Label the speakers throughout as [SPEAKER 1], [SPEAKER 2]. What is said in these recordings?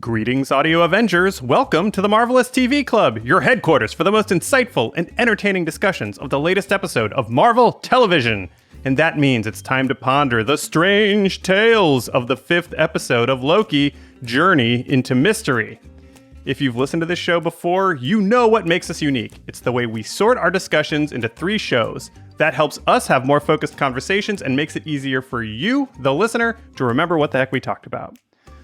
[SPEAKER 1] Greetings, Audio Avengers. Welcome to the Marvelous TV Club, your headquarters for the most insightful and entertaining discussions of the latest episode of Marvel television. And that means it's time to ponder the strange tales of the 5th episode of Loki, Journey into Mystery. If you've listened to this show before, you know what makes us unique. It's the way we sort our discussions into 3 shows. That helps us have more focused conversations and makes it easier for you, the listener, to remember what the heck we talked about.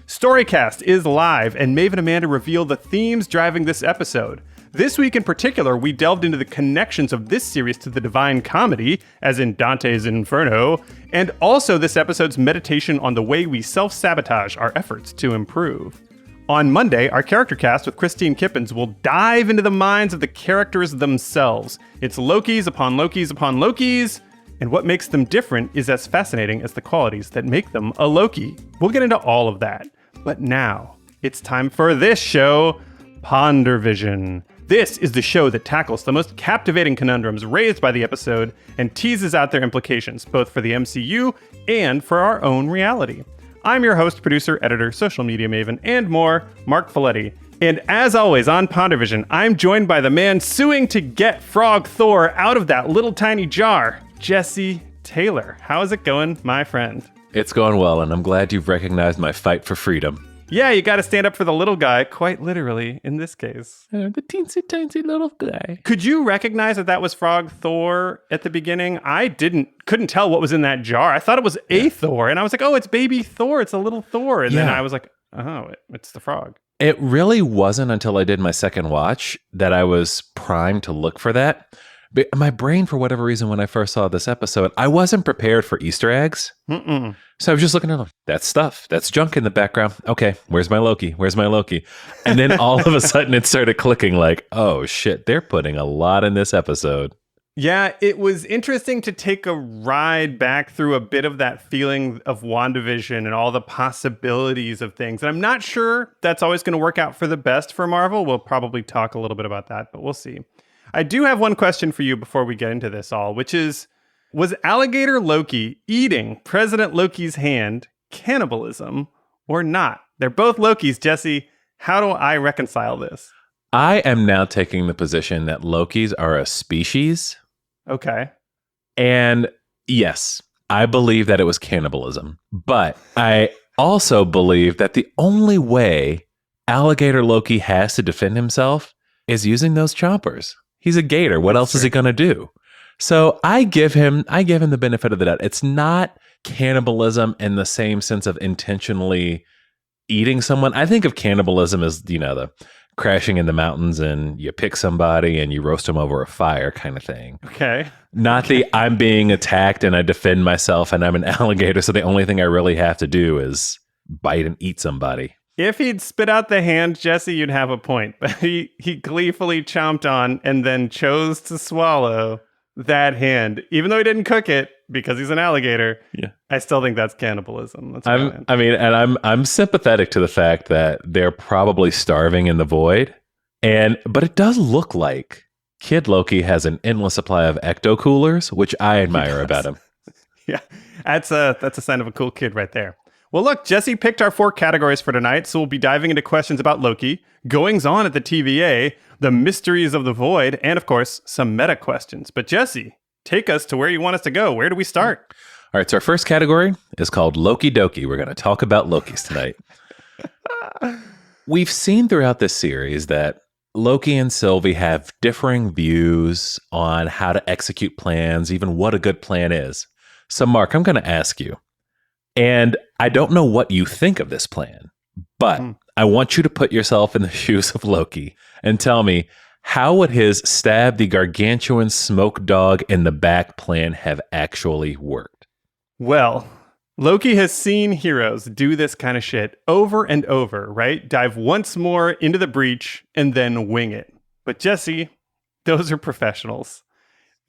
[SPEAKER 1] Storycast is live, and Maeve and Amanda reveal the themes driving this episode. This week in particular, we delved into the connections of this series to the Divine Comedy, as in Dante's Inferno, and also this episode's meditation on the way we self-sabotage our efforts to improve. On Monday, our character cast with Christine Kippens will dive into the minds of the characters themselves. It's Lokis upon Lokis upon Lokis, and what makes them different is as fascinating as the qualities that make them a Loki. We'll get into all of that. But now, it's time for this show, PonderVision. This is the show that tackles the most captivating conundrums raised by the episode and teases out their implications, both for the MCU and for our own reality. I'm your host, producer, editor, social media maven, and more, Marc Faletti. And as always on PonderVision, I'm joined by the man suing to get Frog Thor out of that little tiny jar, Jesse Taylor. How is it going, my friend?
[SPEAKER 2] It's going well, and I'm glad you've recognized my fight for freedom.
[SPEAKER 1] Yeah, you got to stand up for the little guy, quite literally, in this case.
[SPEAKER 2] The teensy-tiny little guy.
[SPEAKER 1] Could you recognize that was Frog Thor at the beginning? I couldn't tell what was in that jar. I thought it was a Thor, and I was like, oh, it's baby Thor. It's a little Thor. And then I was like, oh, it's the frog.
[SPEAKER 2] It really wasn't until I did my second watch that I was primed to look for that. But my brain, for whatever reason, when I first saw this episode, I wasn't prepared for Easter eggs. So I was just looking at them. That's stuff. That's junk in the background. Okay, where's my Loki? Where's my Loki? And then all of a sudden it started clicking like, oh shit, they're putting a lot in this episode.
[SPEAKER 1] Yeah, it was interesting to take a ride back through a bit of that feeling of WandaVision and all the possibilities of things. And I'm not sure that's always going to work out for the best for Marvel. We'll probably talk a little bit about that, but we'll see. I do have one question for you before we get into this all, which is, was alligator Loki eating President Loki's hand cannibalism or not? They're both Lokis, Jesse. How do I reconcile this?
[SPEAKER 2] I am now taking the position that Lokis are a species.
[SPEAKER 1] Okay.
[SPEAKER 2] And yes, I believe that it was cannibalism. But I also believe that the only way alligator Loki has to defend himself is using those chompers. He's a gator. What else is he going to do? So I give him the benefit of the doubt. It's not cannibalism in the same sense of intentionally eating someone. I think of cannibalism as, the crashing in the mountains and you pick somebody and you roast them over a fire kind of thing.
[SPEAKER 1] Okay.
[SPEAKER 2] Not the I'm being attacked and I defend myself and I'm an alligator, so the only thing I really have to do is bite and eat somebody.
[SPEAKER 1] If he'd spit out the hand, Jesse, you'd have a point. But he gleefully chomped on and then chose to swallow that hand. Even though he didn't cook it because he's an alligator, I still think that's cannibalism. That's
[SPEAKER 2] I'm sympathetic to the fact that they're probably starving in the void. But it does look like Kid Loki has an endless supply of ecto coolers, which I admire about him.
[SPEAKER 1] Yeah, that's a sign of a cool kid right there. Well, look, Jesse picked our 4 categories for tonight, so we'll be diving into questions about Loki, goings-on at the TVA, the mysteries of the void, and, of course, some meta questions. But Jesse, take us to where you want us to go. Where do we start?
[SPEAKER 2] All right, so our first category is called Loki Doki. We're going to talk about Lokis tonight. We've seen throughout this series that Loki and Sylvie have differing views on how to execute plans, even what a good plan is. So, Marc, I'm going to ask you, and I don't know what you think of this plan, but I want you to put yourself in the shoes of Loki and tell me, how would his stab the gargantuan smoke dog in the back plan have actually worked?
[SPEAKER 1] Well, Loki has seen heroes do this kind of shit over and over, right? Dive once more into the breach and then wing it. But Jesse, those are professionals.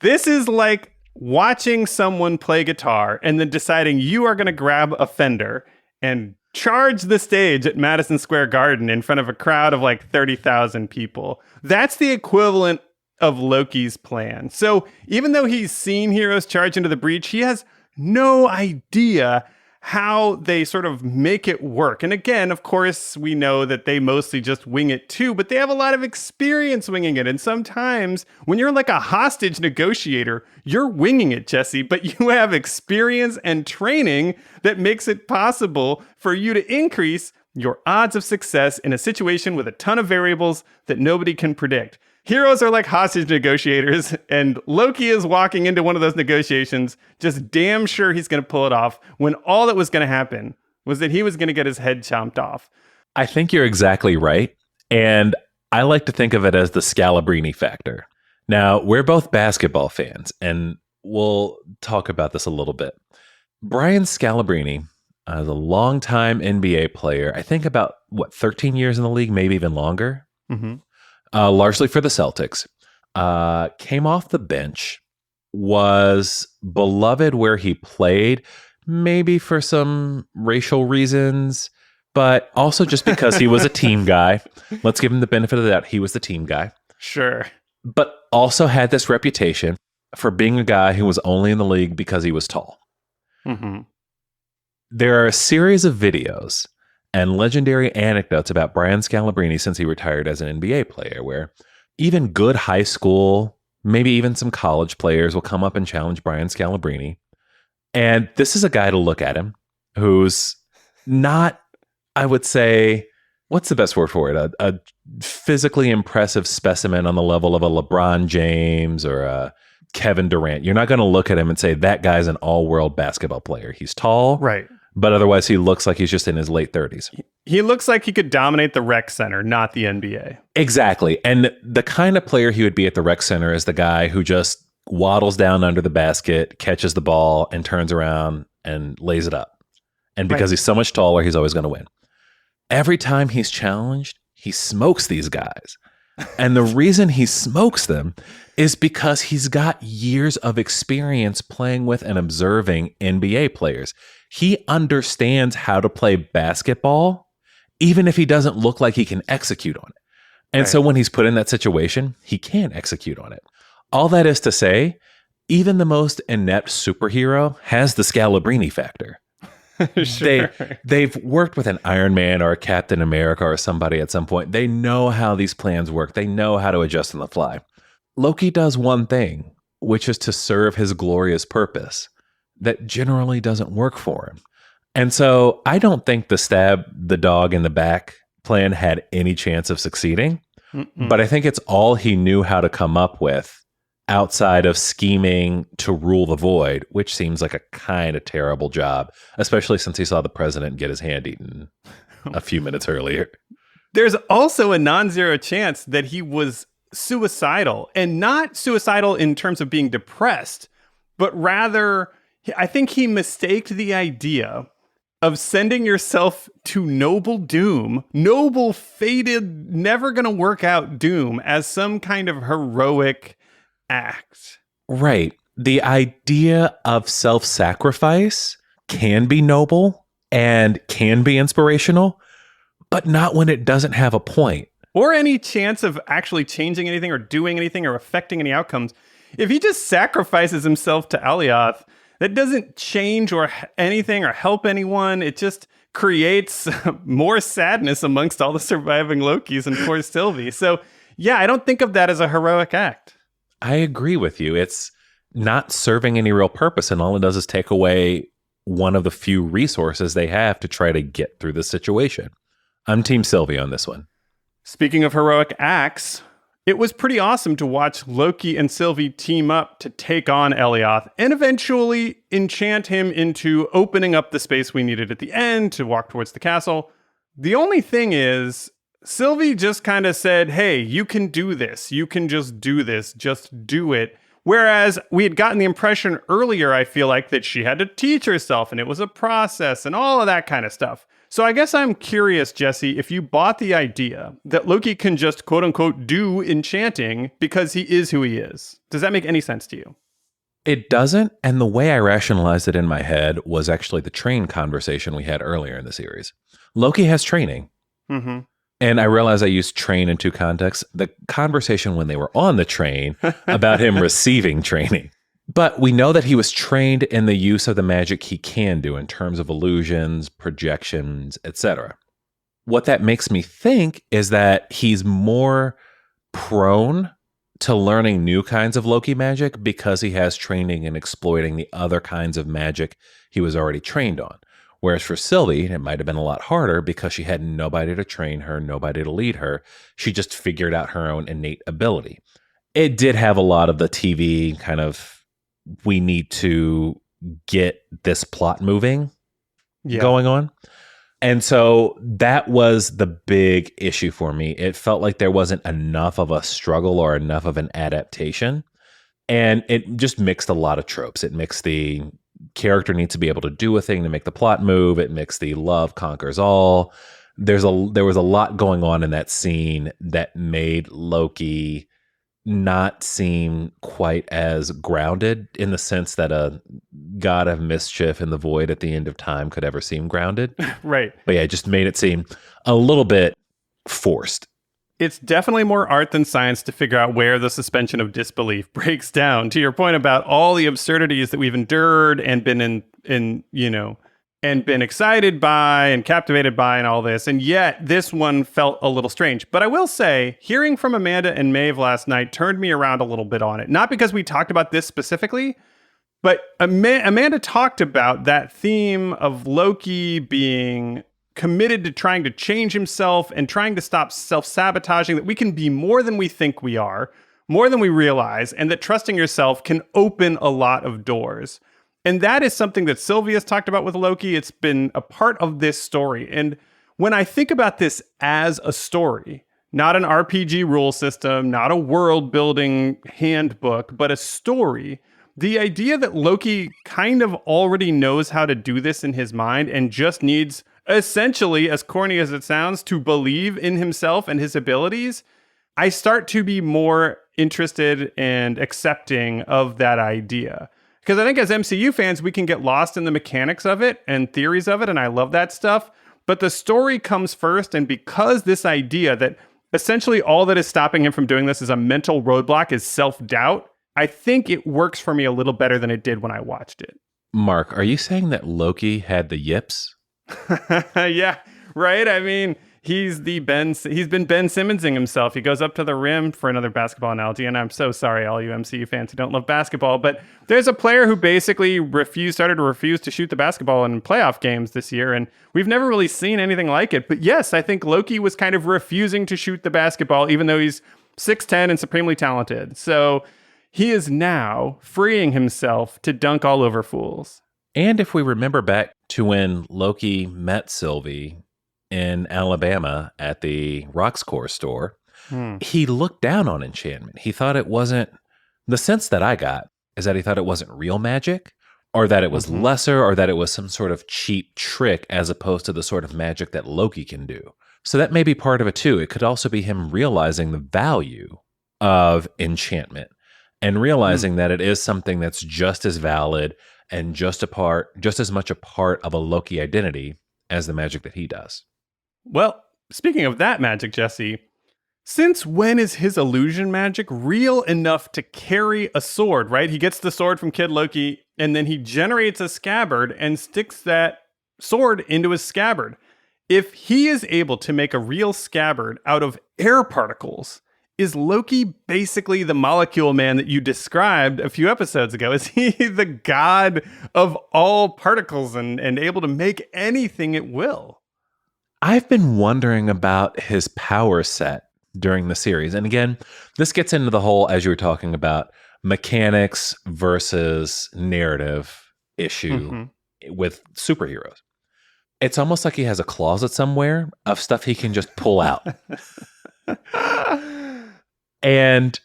[SPEAKER 1] This is like watching someone play guitar and then deciding you are going to grab a Fender and charge the stage at Madison Square Garden in front of a crowd of like 30,000 people. That's the equivalent of Loki's plan. So even though he's seen heroes charge into the breach, he has no idea how they sort of make it work. And again, of course, we know that they mostly just wing it too, but they have a lot of experience winging it. And sometimes when you're like a hostage negotiator, you're winging it, Jesse, but you have experience and training that makes it possible for you to increase your odds of success in a situation with a ton of variables that nobody can predict. Heroes are like hostage negotiators, and Loki is walking into one of those negotiations just damn sure he's going to pull it off when all that was going to happen was that he was going to get his head chomped off.
[SPEAKER 2] I think you're exactly right. And I like to think of it as the Scalabrine factor. Now, we're both basketball fans, and we'll talk about this a little bit. Brian Scalabrine is a longtime NBA player. I think about, 13 years in the league, maybe even longer.
[SPEAKER 1] Mm-hmm.
[SPEAKER 2] Largely for the Celtics, came off the bench, was beloved where he played, maybe for some racial reasons, but also just because he was a team guy. Let's give him the benefit of the doubt. He was the team guy.
[SPEAKER 1] Sure.
[SPEAKER 2] But also had this reputation for being a guy who was only in the league because he was tall.
[SPEAKER 1] Mm-hmm.
[SPEAKER 2] There are a series of videos and legendary anecdotes about Brian Scalabrine since he retired as an NBA player, where even good high school, maybe even some college players will come up and challenge Brian Scalabrine. And this is a guy to look at him who's not, I would say, what's the best word for it? A physically impressive specimen on the level of a LeBron James or a Kevin Durant. You're not going to look at him and say, that guy's an all-world basketball player. He's tall.
[SPEAKER 1] Right.
[SPEAKER 2] But otherwise, he looks like he's just in his late 30s.
[SPEAKER 1] He looks like he could dominate the rec center, not the NBA.
[SPEAKER 2] Exactly. And the kind of player he would be at the rec center is the guy who just waddles down under the basket, catches the ball, and turns around and lays it up. And because he's so much taller, he's always going to win. Every time he's challenged, he smokes these guys. And the reason he smokes them is because he's got years of experience playing with and observing NBA players. He understands how to play basketball, even if he doesn't look like he can execute on it. And so when he's put in that situation, he can execute on it. All that is to say, even the most inept superhero has the Scalabrine factor.
[SPEAKER 1] Sure.
[SPEAKER 2] They've worked with an Iron Man or a Captain America or somebody at some point. They know how these plans work. They know how to adjust on the fly. Loki does one thing, which is to serve his glorious purpose that generally doesn't work for him. And so I don't think the stab the dog in the back plan had any chance of succeeding.
[SPEAKER 1] Mm-mm.
[SPEAKER 2] But I think it's all he knew how to come up with outside of scheming to rule the void, which seems like a kind of terrible job, especially since he saw the president get his hand eaten a few minutes earlier.
[SPEAKER 1] There's also a non-zero chance that he was suicidal, and not suicidal in terms of being depressed, but rather, I think he mistaked the idea of sending yourself to noble doom, noble, fated, never going to work out doom as some kind of heroic act.
[SPEAKER 2] Right. The idea of self-sacrifice can be noble and can be inspirational, but not when it doesn't have a point.
[SPEAKER 1] Or any chance of actually changing anything or doing anything or affecting any outcomes. If he just sacrifices himself to Alioth, that doesn't change or anything or help anyone. It just creates more sadness amongst all the surviving Lokis and poor Sylvie. So, yeah, I don't think of that as a heroic act.
[SPEAKER 2] I agree with you. It's not serving any real purpose, and all it does is take away one of the few resources they have to try to get through the situation. I'm Team Sylvie on this one.
[SPEAKER 1] Speaking of heroic acts, it was pretty awesome to watch Loki and Sylvie team up to take on Alioth and eventually enchant him into opening up the space we needed at the end to walk towards the castle. The only thing is, Sylvie just kind of said, hey, you can do this. You can just do this. Just do it. Whereas we had gotten the impression earlier, I feel like, that she had to teach herself and it was a process and all of that kind of stuff. So I guess I'm curious, Jesse, if you bought the idea that Loki can just quote unquote do enchanting because he is who he is. Does that make any sense to you?
[SPEAKER 2] It doesn't. And the way I rationalized it in my head was actually the train conversation we had earlier in the series. Loki has training.
[SPEAKER 1] Mm-hmm.
[SPEAKER 2] And I realize I used train in two contexts. The conversation when they were on the train about him receiving training. But we know that he was trained in the use of the magic he can do in terms of illusions, projections, etc. What that makes me think is that he's more prone to learning new kinds of Loki magic because he has training in exploiting the other kinds of magic he was already trained on. Whereas for Sylvie, it might have been a lot harder because she had nobody to train her, nobody to lead her. She just figured out her own innate ability. It did have a lot of the TV kind of, we need to get this plot moving going on. And so that was the big issue for me. It felt like there wasn't enough of a struggle or enough of an adaptation. And it just mixed a lot of tropes. It mixed the character needs to be able to do a thing to make the plot move. It mixed the love conquers all. There was a lot going on in that scene that made Loki not seem quite as grounded in the sense that a god of mischief in the void at the end of time could ever seem grounded.
[SPEAKER 1] Right.
[SPEAKER 2] But yeah, it just made it seem a little bit forced.
[SPEAKER 1] It's definitely more art than science to figure out where the suspension of disbelief breaks down. To your point about all the absurdities that we've endured and been and been excited by and captivated by and all this. And yet this one felt a little strange. But I will say, hearing from Amanda and Maeve last night turned me around a little bit on it. Not because we talked about this specifically, but Amanda talked about that theme of Loki being committed to trying to change himself and trying to stop self-sabotaging, that we can be more than we think we are, more than we realize, and that trusting yourself can open a lot of doors. And that is something that Sylvia's talked about with Loki. It's been a part of this story. And when I think about this as a story, not an RPG rule system, not a world building handbook, but a story, the idea that Loki kind of already knows how to do this in his mind and just needs, essentially, as corny as it sounds, to believe in himself and his abilities, I start to be more interested and accepting of that idea. Because I think as MCU fans, we can get lost in the mechanics of it and theories of it, and I love that stuff. But the story comes first, and because this idea that essentially all that is stopping him from doing this is a mental roadblock, is self-doubt, I think it works for me a little better than it did when I watched it.
[SPEAKER 2] Mark, are you saying that Loki had the yips?
[SPEAKER 1] Yeah, right? I mean, he's been Ben Simmonsing himself. He goes up to the rim, for another basketball analogy, and I'm so sorry, all you MCU fans who don't love basketball, but there's a player who basically started to refuse to shoot the basketball in playoff games this year, and we've never really seen anything like it. But yes, I think Loki was kind of refusing to shoot the basketball, even though he's 6'10" and supremely talented. So he is now freeing himself to dunk all over fools.
[SPEAKER 2] And if we remember back to when Loki met Sylvie in Alabama at the Roxcore store, he looked down on enchantment. He thought it wasn't, the sense that I got is that he thought it wasn't real magic, or that it was lesser, or that it was some sort of cheap trick as opposed to the sort of magic that Loki can do. So that may be part of it too. It could also be him realizing the value of enchantment and realizing that it is something that's just as valid and just as much a part of a Loki identity as the magic that he does.
[SPEAKER 1] Well, speaking of that magic, Jesse, since when is his illusion magic real enough to carry a sword, right? He gets the sword from Kid Loki, and then he generates a scabbard and sticks that sword into his scabbard. If he is able to make a real scabbard out of air particles, is Loki basically the molecule man that you described a few episodes ago? Is he the god of all particles and able to make anything at will?
[SPEAKER 2] I've been wondering about his power set during the series. And again, this gets into the whole, as you were talking about, mechanics versus narrative issue with superheroes. It's almost like he has a closet somewhere of stuff he can just pull out. And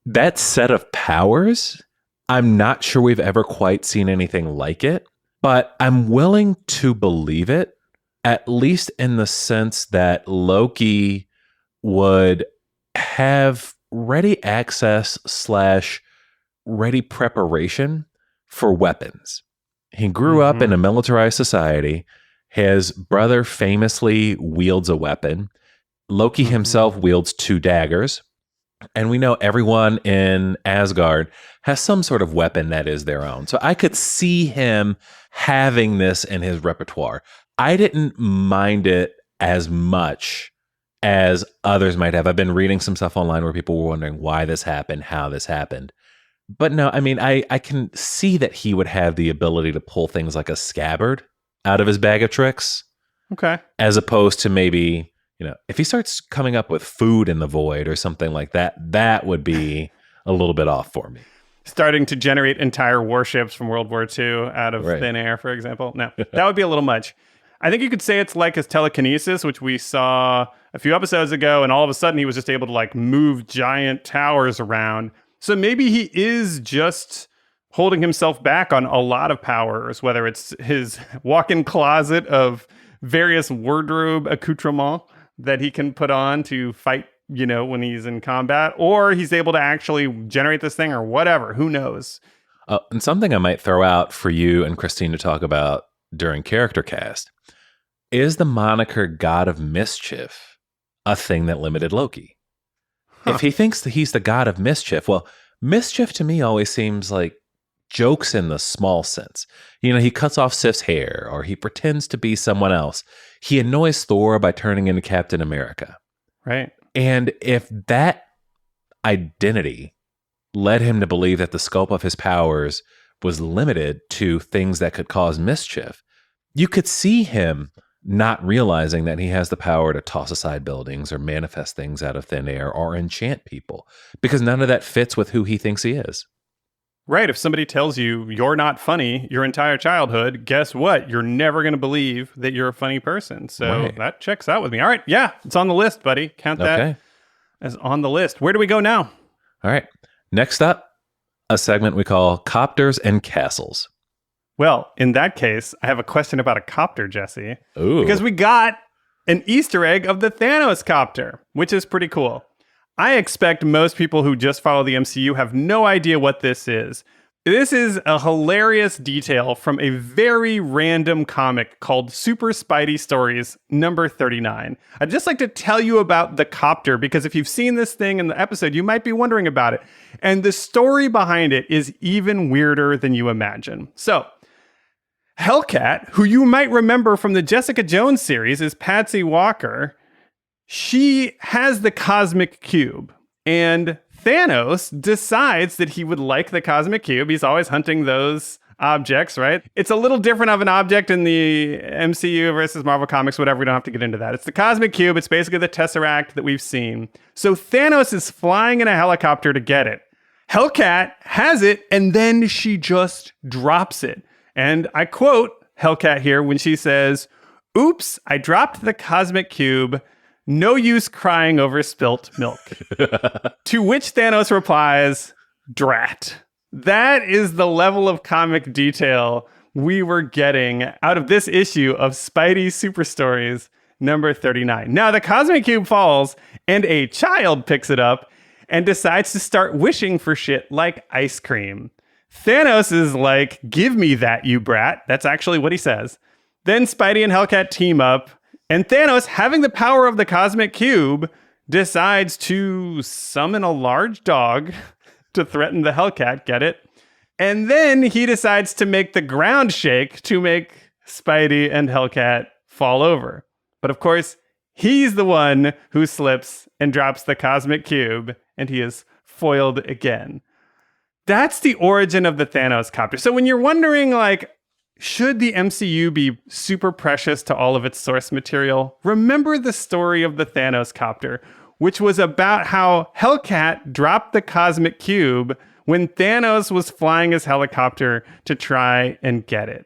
[SPEAKER 2] that set of powers, I'm not sure we've ever quite seen anything like it, but I'm willing to believe it, at least in the sense that Loki would have ready access / ready preparation for weapons. He grew up in a militarized society. His brother famously wields a weapon. Loki himself wields 2 daggers. And we know everyone in Asgard has some sort of weapon that is their own. So I could see him having this in his repertoire. I didn't mind it as much as others might have. I've been reading some stuff online where people were wondering why this happened, how this happened. But no, I mean, I can see that he would have the ability to pull things like a scabbard out of his bag of tricks.
[SPEAKER 1] Okay.
[SPEAKER 2] As opposed to maybe, if he starts coming up with food in the void or something like that, that would be a little bit off for me.
[SPEAKER 1] Starting to generate entire warships from World War II out of thin air, for example. No, that would be a little much. I think you could say it's like his telekinesis, which we saw a few episodes ago, and all of a sudden he was just able to like move giant towers around. So maybe he is just holding himself back on a lot of powers, whether it's his walk-in closet of various wardrobe accoutrements that he can put on to fight, when he's in combat, or he's able to actually generate this thing or whatever. Who knows?
[SPEAKER 2] And something I might throw out for you and Christine to talk about during Character Cast is the moniker God of Mischief a thing that limited Loki? If he thinks that he's the God of mischief, well, mischief to me always seems like jokes in the small sense. He cuts off Sif's hair, or he pretends to be someone else. He annoys Thor by turning into Captain America.
[SPEAKER 1] Right.
[SPEAKER 2] And if that identity led him to believe that the scope of his powers was limited to things that could cause mischief, you could see him not realizing that he has the power to toss aside buildings or manifest things out of thin air or enchant people, because none of that fits with who he thinks he is.
[SPEAKER 1] Right. If somebody tells you you're not funny your entire childhood, guess what? You're never going to believe that you're a funny person. So that checks out with me. All right. Yeah, it's on the list, buddy. Count that as on the list. Where do we go now?
[SPEAKER 2] All right. Next up, a segment we call Copters and Castles.
[SPEAKER 1] Well, in that case, I have a question about a copter, Jesse.
[SPEAKER 2] Ooh.
[SPEAKER 1] Because we got an Easter egg of the Thanos copter, which is pretty cool. I expect most people who just follow the MCU have no idea what this is. This is a hilarious detail from a very random comic called Super Spidey Stories number 39. I'd just like to tell you about the copter, because if you've seen this thing in the episode, you might be wondering about it. And the story behind it is even weirder than you imagine. So, Hellcat, who you might remember from the Jessica Jones series, is Patsy Walker. She has the cosmic cube, and Thanos decides that he would like the cosmic cube. He's always hunting those objects, right? It's a little different of an object in the MCU versus Marvel Comics, whatever. We don't have to get into that. It's the cosmic cube. It's basically the Tesseract that we've seen. So Thanos is flying in a helicopter to get it. Hellcat has it, and then she just drops it. And I quote Hellcat here when she says, "Oops, I dropped the cosmic cube. No use crying over spilt milk." To which Thanos replies, "Drat." That is the level of comic detail we were getting out of this issue of Spidey Super Stories number 39. Now, the cosmic cube falls, and a child picks it up and decides to start wishing for shit like ice cream. Thanos is like, "Give me that, you brat." That's actually what he says. Then Spidey and Hellcat team up, and Thanos, having the power of the cosmic cube, decides to summon a large dog to threaten the Hellcat, get it? And then he decides to make the ground shake to make Spidey and Hellcat fall over. But of course, he's the one who slips and drops the cosmic cube, and he is foiled again. That's the origin of the Thanos copter. So when you're wondering, like, should the MCU be super precious to all of its source material? Remember the story of the Thanos copter, which was about how Hellcat dropped the cosmic cube when Thanos was flying his helicopter to try and get it.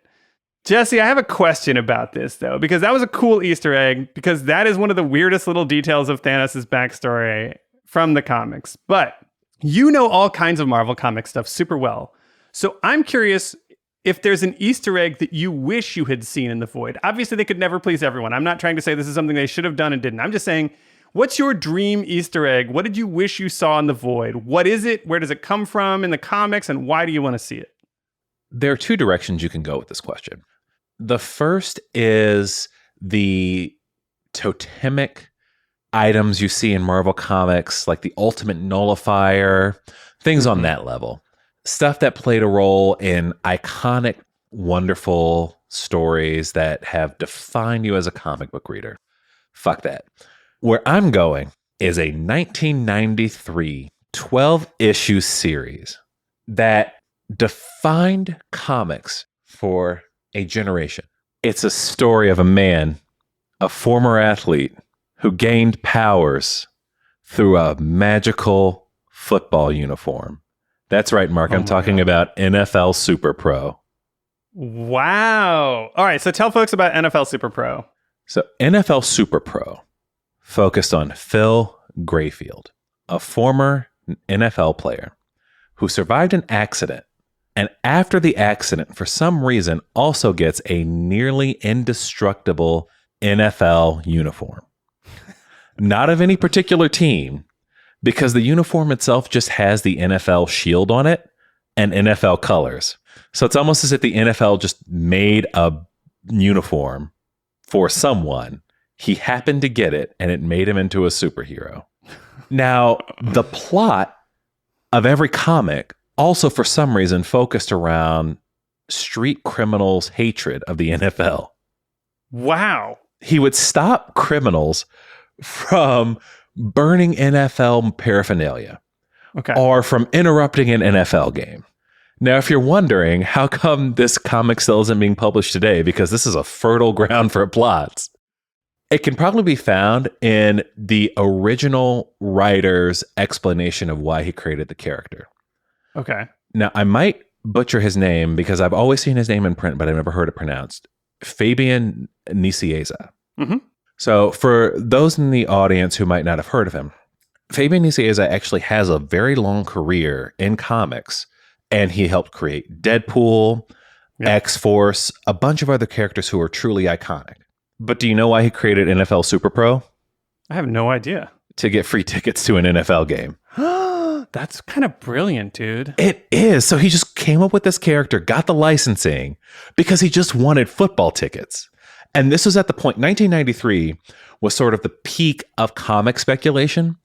[SPEAKER 1] Jesse, I have a question about this, though, because that was a cool Easter egg, because that is one of the weirdest little details of Thanos' backstory from the comics. But you know all kinds of Marvel comic stuff super well. So I'm curious if there's an Easter egg that you wish you had seen in the void. Obviously, they could never please everyone. I'm not trying to say this is something they should have done and didn't. I'm just saying, what's your dream Easter egg? What did you wish you saw in the void? What is it? Where does it come from in the comics? And why do you want to see it?
[SPEAKER 2] There are two directions you can go with this question. The first is the totemic items you see in Marvel Comics, like the Ultimate Nullifier, things on that level. Stuff that played a role in iconic, wonderful stories that have defined you as a comic book reader. Fuck that. Where I'm going is a 1993 12-issue series that defined comics for a generation. It's a story of a man, a former athlete, who gained powers through a magical football uniform. That's right, Mark. I'm talking about NFL Super Pro.
[SPEAKER 1] Wow. All right, so tell folks about NFL Super Pro.
[SPEAKER 2] So NFL Super Pro focused on Phil Grayfield, a former NFL player who survived an accident, and after the accident, for some reason, also gets a nearly indestructible NFL uniform. Not of any particular team, because the uniform itself just has the NFL shield on it and NFL colors. So it's almost as if the NFL just made a uniform for someone. He happened to get it, and it made him into a superhero. Now, the plot of every comic also, for some reason, focused around street criminals' hatred of the NFL.
[SPEAKER 1] Wow.
[SPEAKER 2] He would stop criminals from burning NFL paraphernalia, or from interrupting an NFL game. Now, if you're wondering how come this comic still isn't being published today, because this is a fertile ground for plots, it can probably be found in the original writer's explanation of why he created the character.
[SPEAKER 1] Okay.
[SPEAKER 2] Now, I might butcher his name because I've always seen his name in print, but I've never heard it pronounced. Fabian Nicieza.
[SPEAKER 1] Mm-hmm.
[SPEAKER 2] So for those in the audience who might not have heard of him, Fabian Nicieza actually has a very long career in comics, and he helped create Deadpool, X-Force, a bunch of other characters who are truly iconic. But do you know why he created NFL Super Pro?
[SPEAKER 1] I have no idea.
[SPEAKER 2] To get free tickets to an NFL game.
[SPEAKER 1] That's kind of brilliant, dude.
[SPEAKER 2] It is. So he just came up with this character, got the licensing, because he just wanted football tickets. And this was at the point, 1993 was sort of the peak of comic speculation.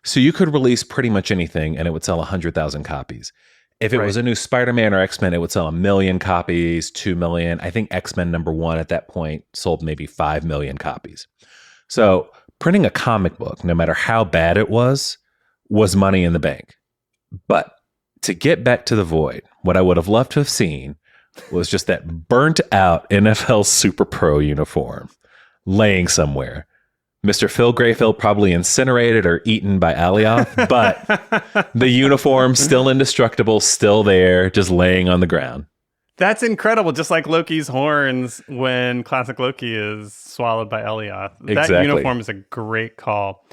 [SPEAKER 2] So you could release pretty much anything and it would sell 100,000 copies. If it was a new Spider-Man or X-Men, it would sell 1 million copies, 2 million. I think X-Men #1 at that point sold maybe 5 million copies. So printing a comic book, no matter how bad it was money in the bank. But to get back to the void, what I would have loved to have seen was just that burnt out NFL Super Pro uniform laying somewhere. Mr. Phil Grayfield probably incinerated or eaten by Alioth, but the uniform still indestructible, still there, just laying on the ground.
[SPEAKER 1] That's incredible. Just like Loki's horns when classic Loki is swallowed by Alioth.
[SPEAKER 2] Exactly.
[SPEAKER 1] That uniform is a great call.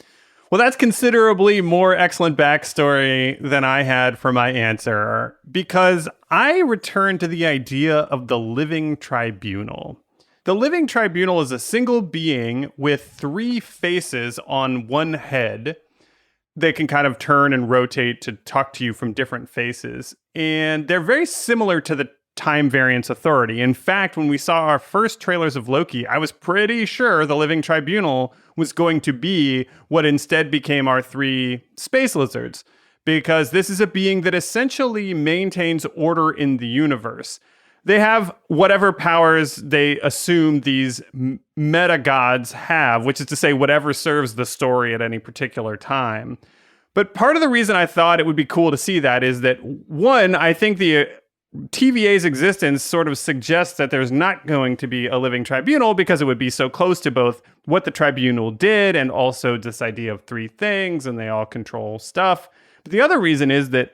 [SPEAKER 1] Well, that's considerably more excellent backstory than I had for my answer, because I returned to the idea of the Living Tribunal. The Living Tribunal is a single being with 3 faces on one head. They can kind of turn and rotate to talk to you from different faces. And they're very similar to the Time Variance Authority. In fact, when we saw our first trailers of Loki, I was pretty sure the Living Tribunal was going to be what instead became our 3 space lizards, because this is a being that essentially maintains order in the universe. They have whatever powers they assume these meta gods have, which is to say whatever serves the story at any particular time. But part of the reason I thought it would be cool to see that is that, one, I think the TVA's existence sort of suggests that there's not going to be a living tribunal, because it would be so close to both what the tribunal did and also this idea of 3 things and they all control stuff. But the other reason is that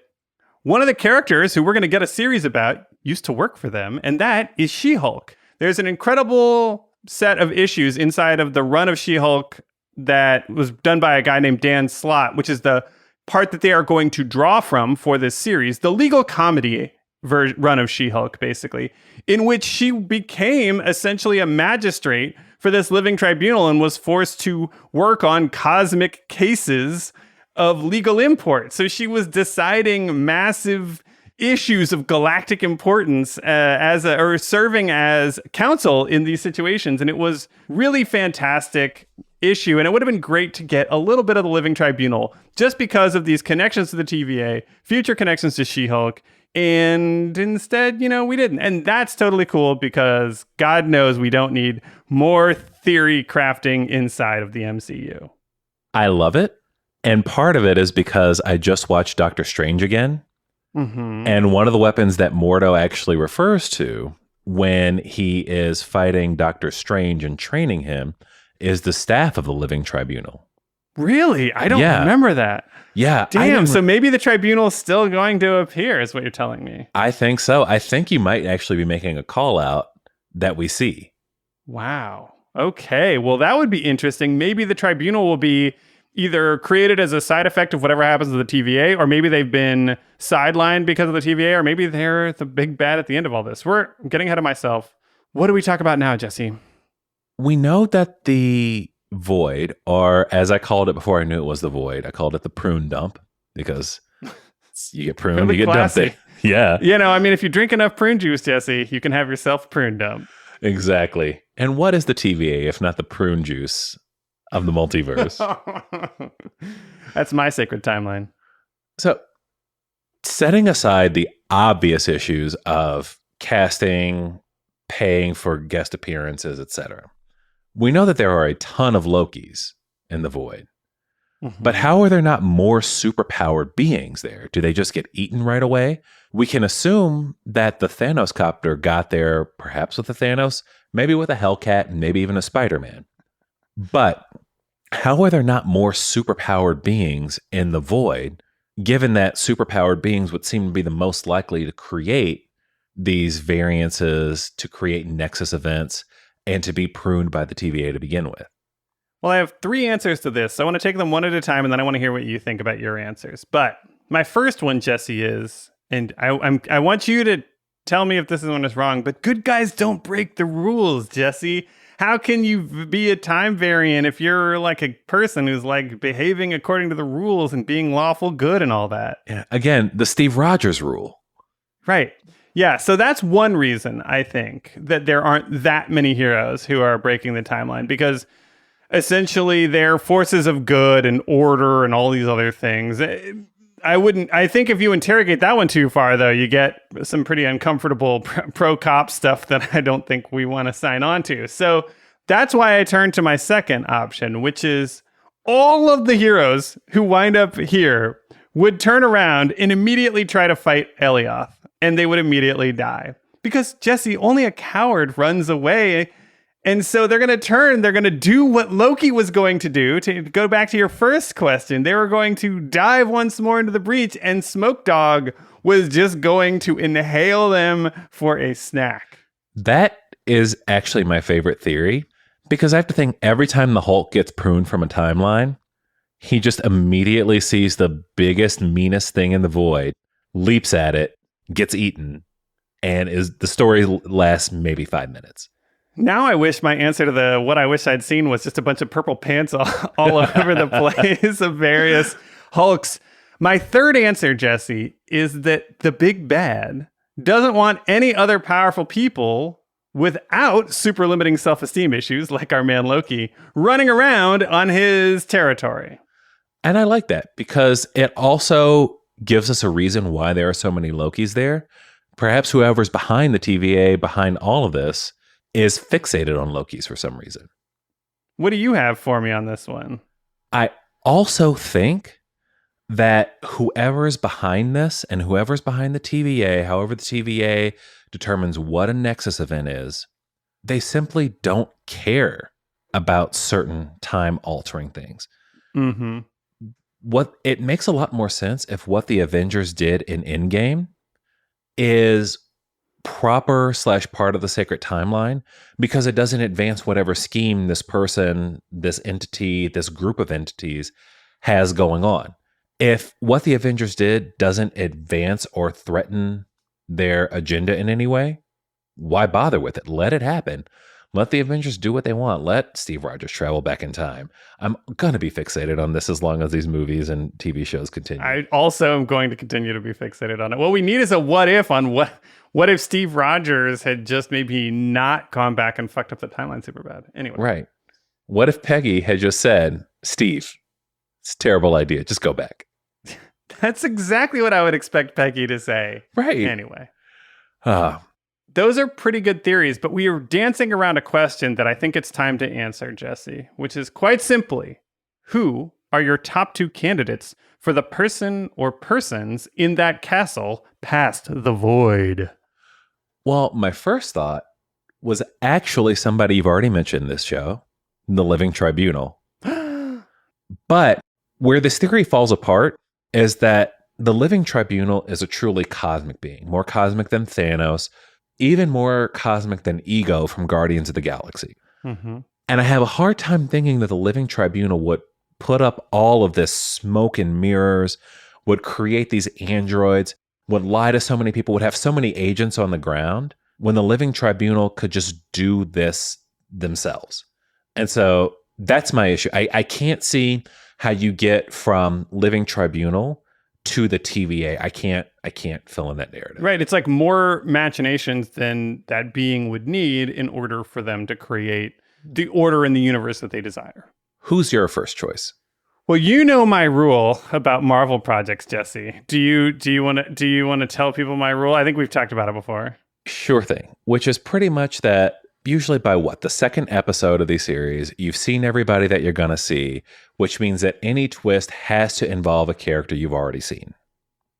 [SPEAKER 1] one of the characters who we're going to get a series about used to work for them, and that is She-Hulk. There's an incredible set of issues inside of the run of She-Hulk that was done by a guy named Dan Slott, which is the part that they are going to draw from for this series, the legal comedy run of She-Hulk, basically, in which she became essentially a magistrate for this living tribunal and was forced to work on cosmic cases of legal import. So she was deciding massive issues of galactic importance or serving as counsel in these situations. And it was really fantastic. issue, and it would have been great to get a little bit of the Living Tribunal just because of these connections to the TVA, future connections to She-Hulk, and instead, we didn't. And that's totally cool because God knows we don't need more theory crafting inside of the MCU.
[SPEAKER 2] I love it. And part of it is because I just watched Doctor Strange again.
[SPEAKER 1] Mm-hmm.
[SPEAKER 2] And one of the weapons that Mordo actually refers to when he is fighting Doctor Strange and training him is the staff of the Living Tribunal.
[SPEAKER 1] Really? I don't remember that.
[SPEAKER 2] Yeah.
[SPEAKER 1] Damn, so maybe the Tribunal is still going to appear, is what you're telling me.
[SPEAKER 2] I think so. I think you might actually be making a call out that we see.
[SPEAKER 1] Wow. Okay. Well, that would be interesting. Maybe the Tribunal will be either created as a side effect of whatever happens to the TVA, or maybe they've been sidelined because of the TVA, or maybe they're the big bad at the end of all this. We're getting ahead of myself. What do we talk about now, Jesse?
[SPEAKER 2] We know that the void, or as I called it before I knew it was the void, I called it the prune dump because you get pruned,
[SPEAKER 1] really
[SPEAKER 2] you get dumped. Yeah.
[SPEAKER 1] If you drink enough prune juice, Jesse, you can have yourself a prune dump.
[SPEAKER 2] Exactly. And what is the TVA if not the prune juice of the multiverse?
[SPEAKER 1] That's my sacred timeline.
[SPEAKER 2] So, setting aside the obvious issues of casting, paying for guest appearances, etc., we know that there are a ton of Lokis in the void. Mm-hmm. But how are there not more superpowered beings there? Do they just get eaten right away? We can assume that the Thanos Copter got there perhaps with a Thanos, maybe with a Hellcat, and maybe even a Spider-Man. But how are there not more superpowered beings in the void, given that superpowered beings would seem to be the most likely to create these variances, to create nexus events, and to be pruned by the TVA to begin with?
[SPEAKER 1] Well, I have 3 answers to this. So I want to take them one at a time, and then I want to hear what you think about your answers. But my first one, Jesse, is, and I want you to tell me if this one is wrong, but good guys don't break the rules, Jesse. How can you be a time variant if you're like a person who's like behaving according to the rules and being lawful good and all that?
[SPEAKER 2] Yeah. Again, the Steve Rogers rule.
[SPEAKER 1] Right. Yeah, so that's one reason, I think, that there aren't that many heroes who are breaking the timeline, because essentially they're forces of good and order and all these other things. I think if you interrogate that one too far, though, you get some pretty uncomfortable pro-cop stuff that I don't think we want to sign on to. So that's why I turned to my second option, which is all of the heroes who wind up here would turn around and immediately try to fight Elioth. And they would immediately die. Because, Jesse, only a coward runs away. And so they're going to do what Loki was going to do. To go back to your first question, they were going to dive once more into the breach, and Smoke Dog was just going to inhale them for a snack.
[SPEAKER 2] That is actually my favorite theory, because I have to think every time the Hulk gets pruned from a timeline, he just immediately sees the biggest, meanest thing in the void, leaps at it, gets eaten, and the story lasts maybe 5 minutes.
[SPEAKER 1] Now I wish my answer to what I wish I'd seen was just a bunch of purple pants all over the place of various Hulks. My third answer, Jesse, is that the big bad doesn't want any other powerful people without super limiting self-esteem issues like our man Loki running around on his territory.
[SPEAKER 2] And I like that because it also gives us a reason why there are so many Lokis there. Perhaps whoever's behind the TVA, behind all of this, is fixated on Lokis for some reason.
[SPEAKER 1] What do you have for me on this one?
[SPEAKER 2] I also think that whoever's behind this and whoever's behind the TVA, however the TVA determines what a Nexus event is, they simply don't care about certain time-altering things.
[SPEAKER 1] Mm-hmm.
[SPEAKER 2] It makes a lot more sense if what the Avengers did in Endgame is proper / part of the sacred timeline, because it doesn't advance whatever scheme this person, this entity, this group of entities has going on. If what the Avengers did doesn't advance or threaten their agenda in any way, why bother with it? Let it happen. Let the Avengers do what they want. Let Steve Rogers travel back in time. I'm going to be fixated on this as long as these movies and TV shows continue.
[SPEAKER 1] I also am going to continue to be fixated on it. What we need is a what if on what if Steve Rogers had just maybe not gone back and fucked up the timeline super bad. Anyway.
[SPEAKER 2] Right. What if Peggy had just said, Steve, it's a terrible idea. Just go back.
[SPEAKER 1] That's exactly what I would expect Peggy to say.
[SPEAKER 2] Right.
[SPEAKER 1] Anyway. Those are pretty good theories, but we are dancing around a question that I think it's time to answer, Jesse, which is quite simply, who are your top 2 candidates for the person or persons in that castle past the void?
[SPEAKER 2] Well, my first thought was actually somebody you've already mentioned in this show, the Living Tribunal. But where this theory falls apart is that the Living Tribunal is a truly cosmic being, more cosmic than Thanos, even more cosmic than Ego from Guardians of the Galaxy.
[SPEAKER 1] Mm-hmm.
[SPEAKER 2] And I have a hard time thinking that the Living Tribunal would put up all of this smoke and mirrors, would create these androids, would lie to so many people, would have so many agents on the ground, when the Living Tribunal could just do this themselves. And so that's my issue. I can't see how you get from Living Tribunal to the TVA. I can't fill in that narrative.
[SPEAKER 1] Right. It's like more machinations than that being would need in order for them to create the order in the universe that they desire.
[SPEAKER 2] Who's your first choice?
[SPEAKER 1] Well, you know my rule about Marvel projects, Jesse. Do you want to tell people my rule? I think we've talked about it before.
[SPEAKER 2] Sure thing. Which is pretty much that usually by the second episode of the series, you've seen everybody that you're going to see, which means that any twist has to involve a character you've already seen.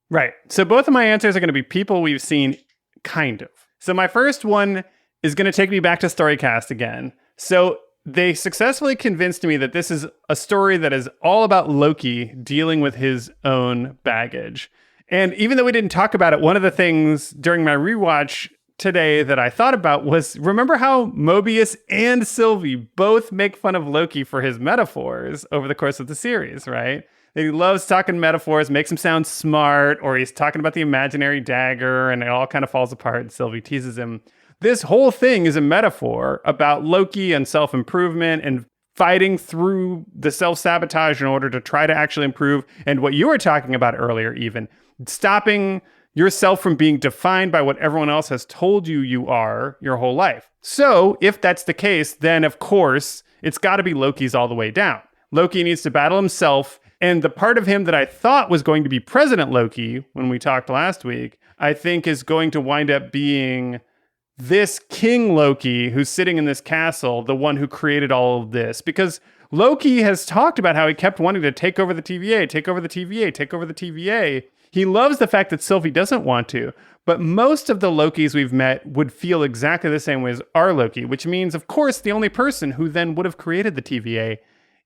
[SPEAKER 1] Right. So both of my answers are going to be people we've seen, kind of. So my first one is going to take me back to Storycast again. So they successfully convinced me that this is a story that is all about Loki dealing with his own baggage. And even though we didn't talk about it, one of the things during my rewatch today that I thought about was, remember how Mobius and Sylvie both make fun of Loki for his metaphors over the course of the series, right? He loves talking metaphors, makes him sound smart, or he's talking about the imaginary dagger and it all kind of falls apart and Sylvie teases him. This whole thing is a metaphor about Loki and self-improvement and fighting through the self-sabotage in order to try to actually improve. And what you were talking about earlier, even stopping yourself from being defined by what everyone else has told you you are your whole life. So if that's the case, then of course, it's got to be Loki's all the way down. Loki needs to battle himself. And the part of him that I thought was going to be President Loki when we talked last week, I think is going to wind up being this King Loki who's sitting in this castle, the one who created all of this. Because Loki has talked about how he kept wanting to take over the TVA, take over the TVA, take over the TVA. He loves the fact that Sylvie doesn't want to, but most of the Lokis we've met would feel exactly the same way as our Loki, which means, of course, the only person who then would have created the TVA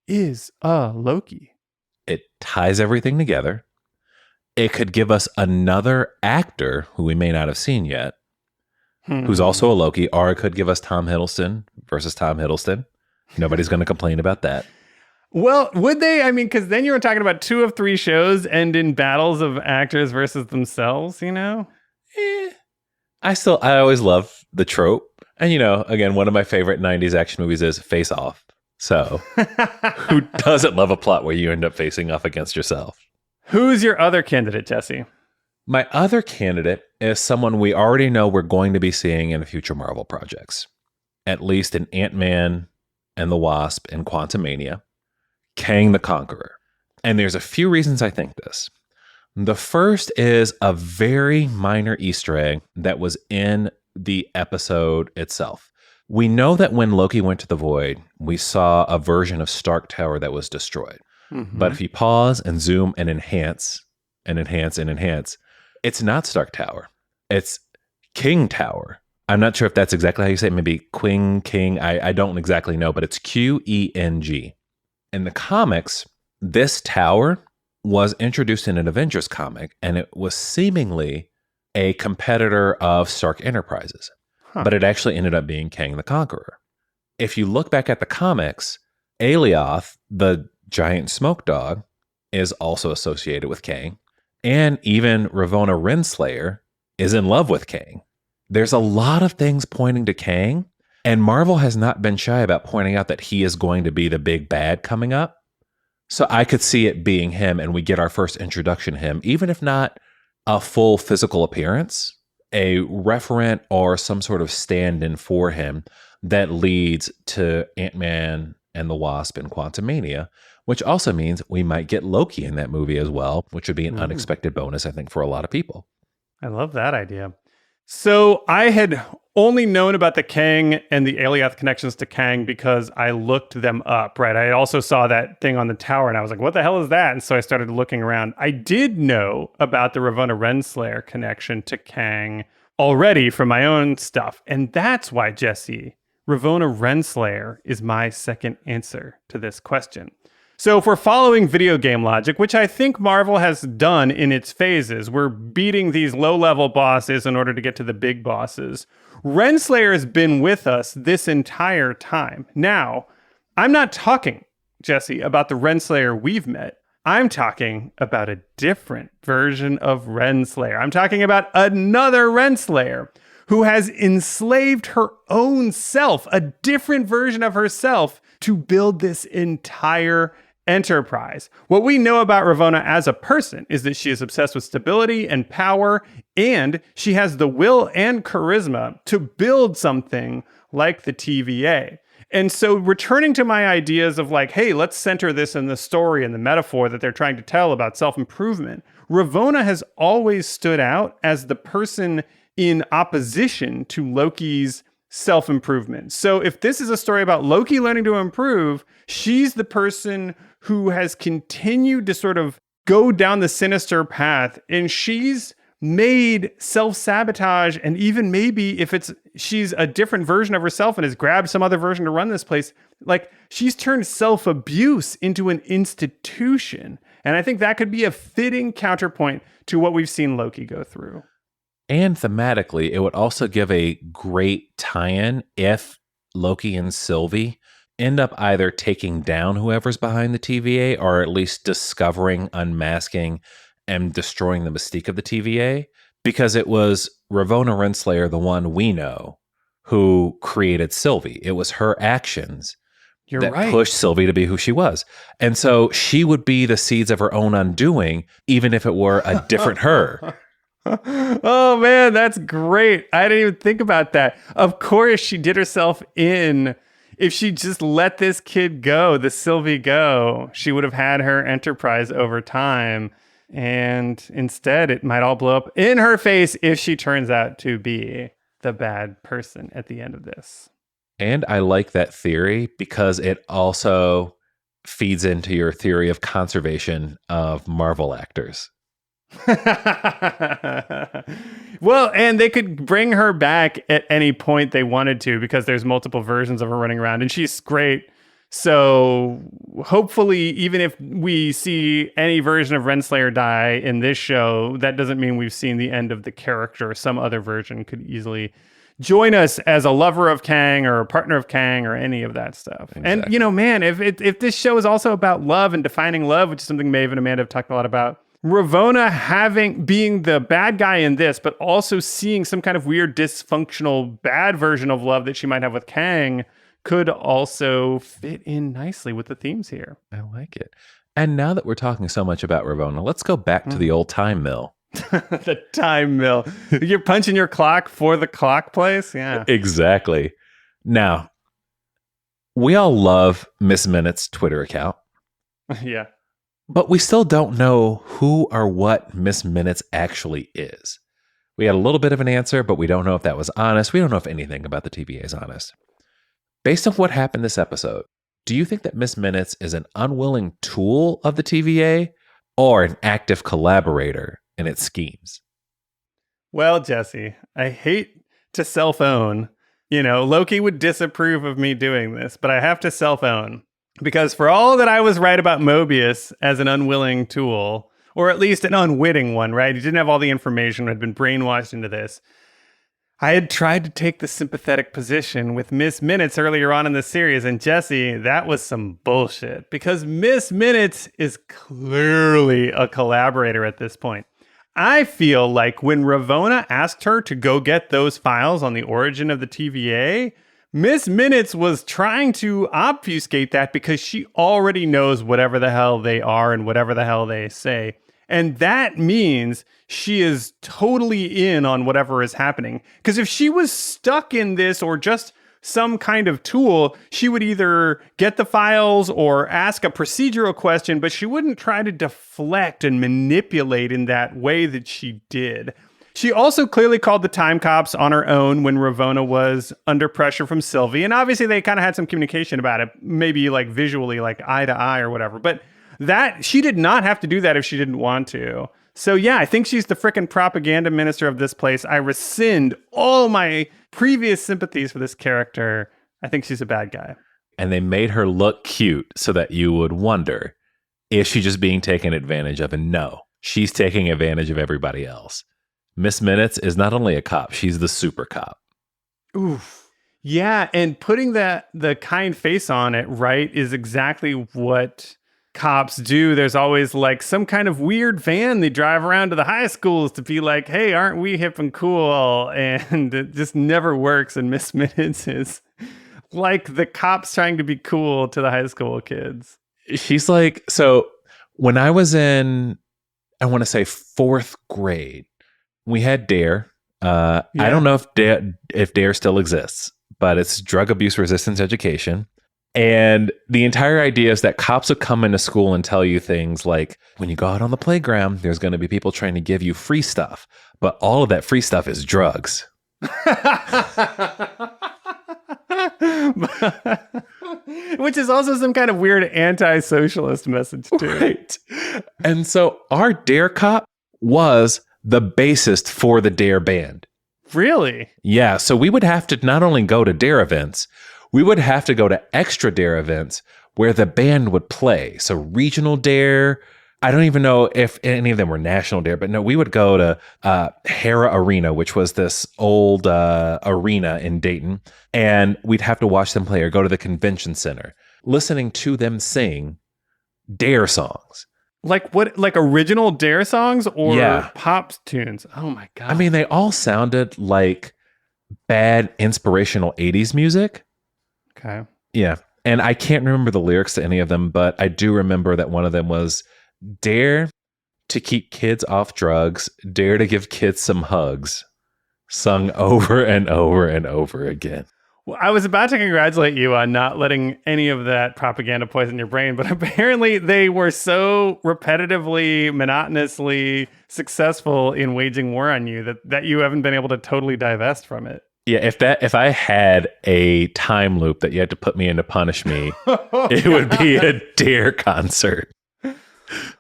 [SPEAKER 1] is a Loki.
[SPEAKER 2] It ties everything together. It could give us another actor who we may not have seen yet, who's also a Loki, or it could give us Tom Hiddleston versus Tom Hiddleston. Nobody's going to complain about that.
[SPEAKER 1] Well, would they? I mean, because then you were talking about 2 of 3 shows end in battles of actors versus themselves, you know?
[SPEAKER 2] I always love the trope. And, again, one of my favorite 90s action movies is Face Off. So who doesn't love a plot where you end up facing off against yourself?
[SPEAKER 1] Who's your other candidate, Jesse?
[SPEAKER 2] My other candidate is someone we already know we're going to be seeing in future Marvel projects, at least in Ant-Man and the Wasp and Quantumania. Kang the Conqueror. And there's a few reasons I think this. The first is a very minor Easter egg that was in the episode itself. We know that when Loki went to the Void, we saw a version of Stark Tower that was destroyed. Mm-hmm. But if you pause and zoom and enhance, it's not Stark Tower. It's King Tower. I'm not sure if that's exactly how you say it. Maybe King. I don't exactly know, but it's Qeng. In the comics, this tower was introduced in an Avengers comic, and it was seemingly a competitor of Stark Enterprises. But it actually ended up being Kang the Conqueror. If you look back at the comics, Alioth, the giant smoke dog, is also associated with Kang. And even Ravonna Renslayer is in love with Kang. There's a lot of things pointing to Kang. And Marvel has not been shy about pointing out that he is going to be the big bad coming up. So I could see it being him, and we get our first introduction to him, even if not a full physical appearance, a referent or some sort of stand-in for him that leads to Ant-Man and the Wasp in Quantumania, which also means we might get Loki in that movie as well, which would be an unexpected bonus, I think, for a lot of people.
[SPEAKER 1] I love that idea. So I had only known about the Kang and the Aliath connections to Kang because I looked them up, right? I also saw that thing on the tower and I was like, what the hell is that? And so I started looking around. I did know about the Ravonna Renslayer connection to Kang already from my own stuff. And that's why, Jesse, Ravonna Renslayer is my second answer to this question. So if we're following video game logic, which I think Marvel has done in its phases, we're beating these low-level bosses in order to get to the big bosses. Renslayer has been with us this entire time. Now, I'm not talking, Jesse, about the Renslayer we've met. I'm talking about a different version of Renslayer. I'm talking about another Renslayer who has enslaved her own self, a different version of herself, to build this entire enterprise. What we know about Ravonna as a person is that she is obsessed with stability and power, and she has the will and charisma to build something like the TVA. And so returning to my ideas of like, hey, let's center this in the story and the metaphor that they're trying to tell about self-improvement, Ravonna has always stood out as the person in opposition to Loki's self-improvement. So if this is a story about Loki learning to improve, she's the person who has continued to sort of go down the sinister path, and she's made self-sabotage, and even maybe if she's a different version of herself and has grabbed some other version to run this place, like she's turned self-abuse into an institution. And I think that could be a fitting counterpoint to what we've seen Loki go through.
[SPEAKER 2] And thematically, it would also give a great tie-in if Loki and Sylvie end up either taking down whoever's behind the TVA or at least discovering, unmasking, and destroying the mystique of the TVA. Because it was Ravonna Renslayer, the one we know, who created Sylvie. It was her actions that pushed Sylvie to be who she was. And so she would be the seeds of her own undoing, even if it were a different her.
[SPEAKER 1] Oh man, that's great. I didn't even think about that. Of course, she did herself in. If she just let this kid go, the Sylvie go, she would have had her enterprise over time. And instead, it might all blow up in her face if she turns out to be the bad person at the end of this.
[SPEAKER 2] And I like that theory because it also feeds into your theory of conservation of Marvel actors.
[SPEAKER 1] Well, and they could bring her back at any point they wanted to because there's multiple versions of her running around and she's great. So hopefully, even if we see any version of Renslayer die in this show, that doesn't mean we've seen the end of the character. Some other version could easily join us as a lover of Kang or a partner of Kang or any of that stuff. Exactly. And, you know, man, if this show is also about love and defining love, which is something Maeve and Amanda have talked a lot about, Ravonna being the bad guy in this, but also seeing some kind of weird dysfunctional bad version of love that she might have with Kang could also fit in nicely with the themes here.
[SPEAKER 2] I like it. And now that we're talking so much about Ravonna, let's go back to the old time mill.
[SPEAKER 1] The time mill. You're punching your clock for the clock place? Yeah.
[SPEAKER 2] Exactly. Now, we all love Miss Minute's Twitter account.
[SPEAKER 1] Yeah.
[SPEAKER 2] But we still don't know who or what Miss Minutes actually is. We had a little bit of an answer, but we don't know if that was honest. We don't know if anything about the TVA is honest. Based on what happened this episode, do you think that Miss Minutes is an unwilling tool of the TVA or an active collaborator in its schemes?
[SPEAKER 1] Well, Jesse, I hate to self-own. You know, Loki would disapprove of me doing this, but I have to self-own. Because for all that I was right about Mobius as an unwilling tool, or at least an unwitting one, right? He didn't have all the information, had been brainwashed into this. I had tried to take the sympathetic position with Miss Minutes earlier on in the series, and Jesse, that was some bullshit. Because Miss Minutes is clearly a collaborator at this point. I feel like when Ravonna asked her to go get those files on the origin of the TVA, Miss Minutes was trying to obfuscate that because she already knows whatever the hell they are and whatever the hell they say. And that means she is totally in on whatever is happening. Because if she was stuck in this or just some kind of tool, she would either get the files or ask a procedural question, but she wouldn't try to deflect and manipulate in that way that she did. She also clearly called the time cops on her own when Ravonna was under pressure from Sylvie. And obviously they kind of had some communication about it, maybe like visually, like eye to eye or whatever. But that she did not have to do that if she didn't want to. So yeah, I think she's the frickin' propaganda minister of this place. I rescind all my previous sympathies for this character. I think she's a bad guy.
[SPEAKER 2] And they made her look cute so that you would wonder, is she just being taken advantage of? And no, she's taking advantage of everybody else. Miss Minutes is not only a cop, she's the super cop.
[SPEAKER 1] Oof. Yeah, and putting the kind face on it, right, is exactly what cops do. There's always like some kind of weird van they drive around to the high schools to be like, hey, aren't we hip and cool? And it just never works. And Miss Minutes is like the cops trying to be cool to the high school kids.
[SPEAKER 2] She's like, so when I was in, I want to say 4th grade, we had D.A.R.E. I don't know if D.A.R.E. still exists, but it's drug abuse resistance education. And the entire idea is that cops would come into school and tell you things like, when you go out on the playground, there's going to be people trying to give you free stuff. But all of that free stuff is drugs.
[SPEAKER 1] Which is also some kind of weird anti-socialist message too.
[SPEAKER 2] Right. And so our D.A.R.E. cop was the bassist for the D.A.R.E. band.
[SPEAKER 1] Really?
[SPEAKER 2] Yeah. So we would have to not only go to D.A.R.E. events, we would have to go to extra D.A.R.E. events where the band would play. So regional D.A.R.E. I don't even know if any of them were national D.A.R.E., but no, we would go to Hera Arena, which was this old arena in Dayton, and we'd have to watch them play or go to the convention center, listening to them sing D.A.R.E. songs.
[SPEAKER 1] Like what? Like original D.A.R.E. songs or pop tunes? Oh my God.
[SPEAKER 2] I mean, they all sounded like bad inspirational 80s music.
[SPEAKER 1] Okay.
[SPEAKER 2] Yeah. And I can't remember the lyrics to any of them, but I do remember that one of them was D.A.R.E. to keep kids off drugs, D.A.R.E. to give kids some hugs, sung over and over and over again.
[SPEAKER 1] Well, I was about to congratulate you on not letting any of that propaganda poison your brain, but apparently they were so repetitively, monotonously successful in waging war on you that you haven't been able to totally divest from it.
[SPEAKER 2] Yeah, if I had a time loop that you had to put me in to punish me, it would be a D.A.R.E. concert.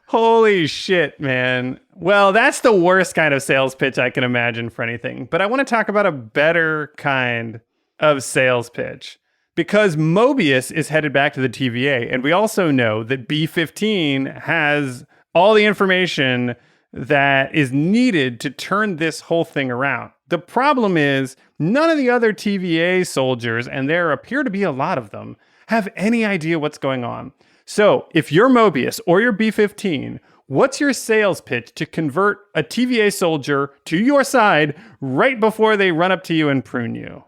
[SPEAKER 1] Holy shit, man. Well, that's the worst kind of sales pitch I can imagine for anything. But I want to talk about a better kind of sales pitch, because Mobius is headed back to the TVA, and we also know that B-15 has all the information that is needed to turn this whole thing around. The problem is none of the other TVA soldiers, and there appear to be a lot of them, have any idea what's going on. So if you're Mobius or you're B-15, what's your sales pitch to convert a TVA soldier to your side right before they run up to you and prune you?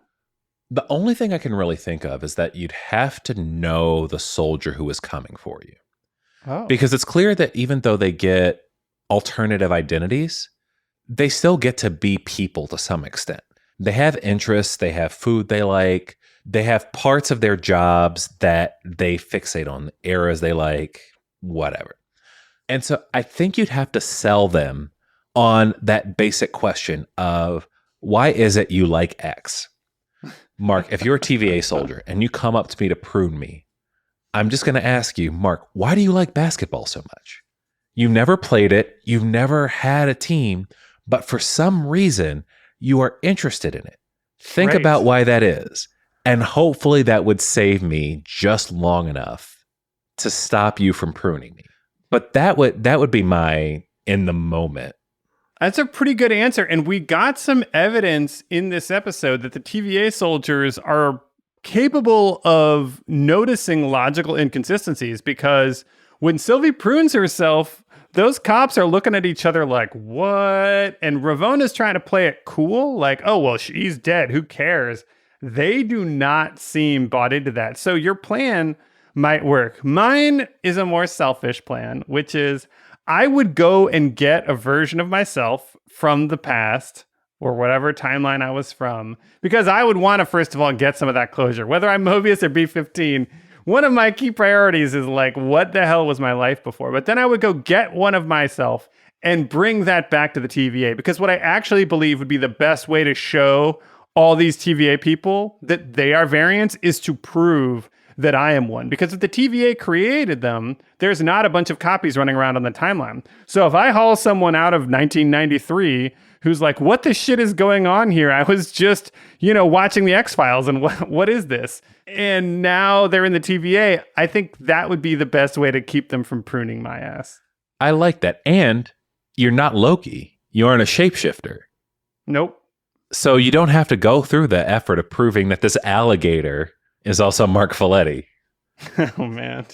[SPEAKER 2] The only thing I can really think of is that you'd have to know the soldier who is coming for you.
[SPEAKER 1] Oh.
[SPEAKER 2] Because it's clear that even though they get alternative identities, they still get to be people to some extent. They have interests, they have food they like, they have parts of their jobs that they fixate on, eras they like, whatever. And so I think you'd have to sell them on that basic question of, why is it you like X? Mark, if you're a TVA soldier and you come up to me to prune me, I'm just going to ask you, Mark, why do you like basketball so much? You've never played it. You've never had a team, but for some reason, you are interested in it. Think about why that is. And hopefully that would save me just long enough to stop you from pruning me. But that would be my in the moment.
[SPEAKER 1] That's a pretty good answer. And we got some evidence in this episode that the TVA soldiers are capable of noticing logical inconsistencies, because when Sylvie prunes herself, those cops are looking at each other like, what? And Ravonna's trying to play it cool. Like, oh, well, she's dead. Who cares? They do not seem bought into that. So your plan might work. Mine is a more selfish plan, which is I would go and get a version of myself from the past or whatever timeline I was from, because I would want to, first of all, get some of that closure. Whether I'm Mobius or B-15, one of my key priorities is like, what the hell was my life before? But then I would go get one of myself and bring that back to the TVA, because what I actually believe would be the best way to show all these TVA people that they are variants is to prove that I am one. Because if the TVA created them, there's not a bunch of copies running around on the timeline. So if I haul someone out of 1993 who's like, what the shit is going on here? I was just, watching the X-Files, and what is this? And now they're in the TVA. I think that would be the best way to keep them from pruning my ass.
[SPEAKER 2] I like that. And you're not Loki. You aren't a shapeshifter.
[SPEAKER 1] Nope.
[SPEAKER 2] So you don't have to go through the effort of proving that this alligator is also Marc Faletti.
[SPEAKER 1] Oh, man.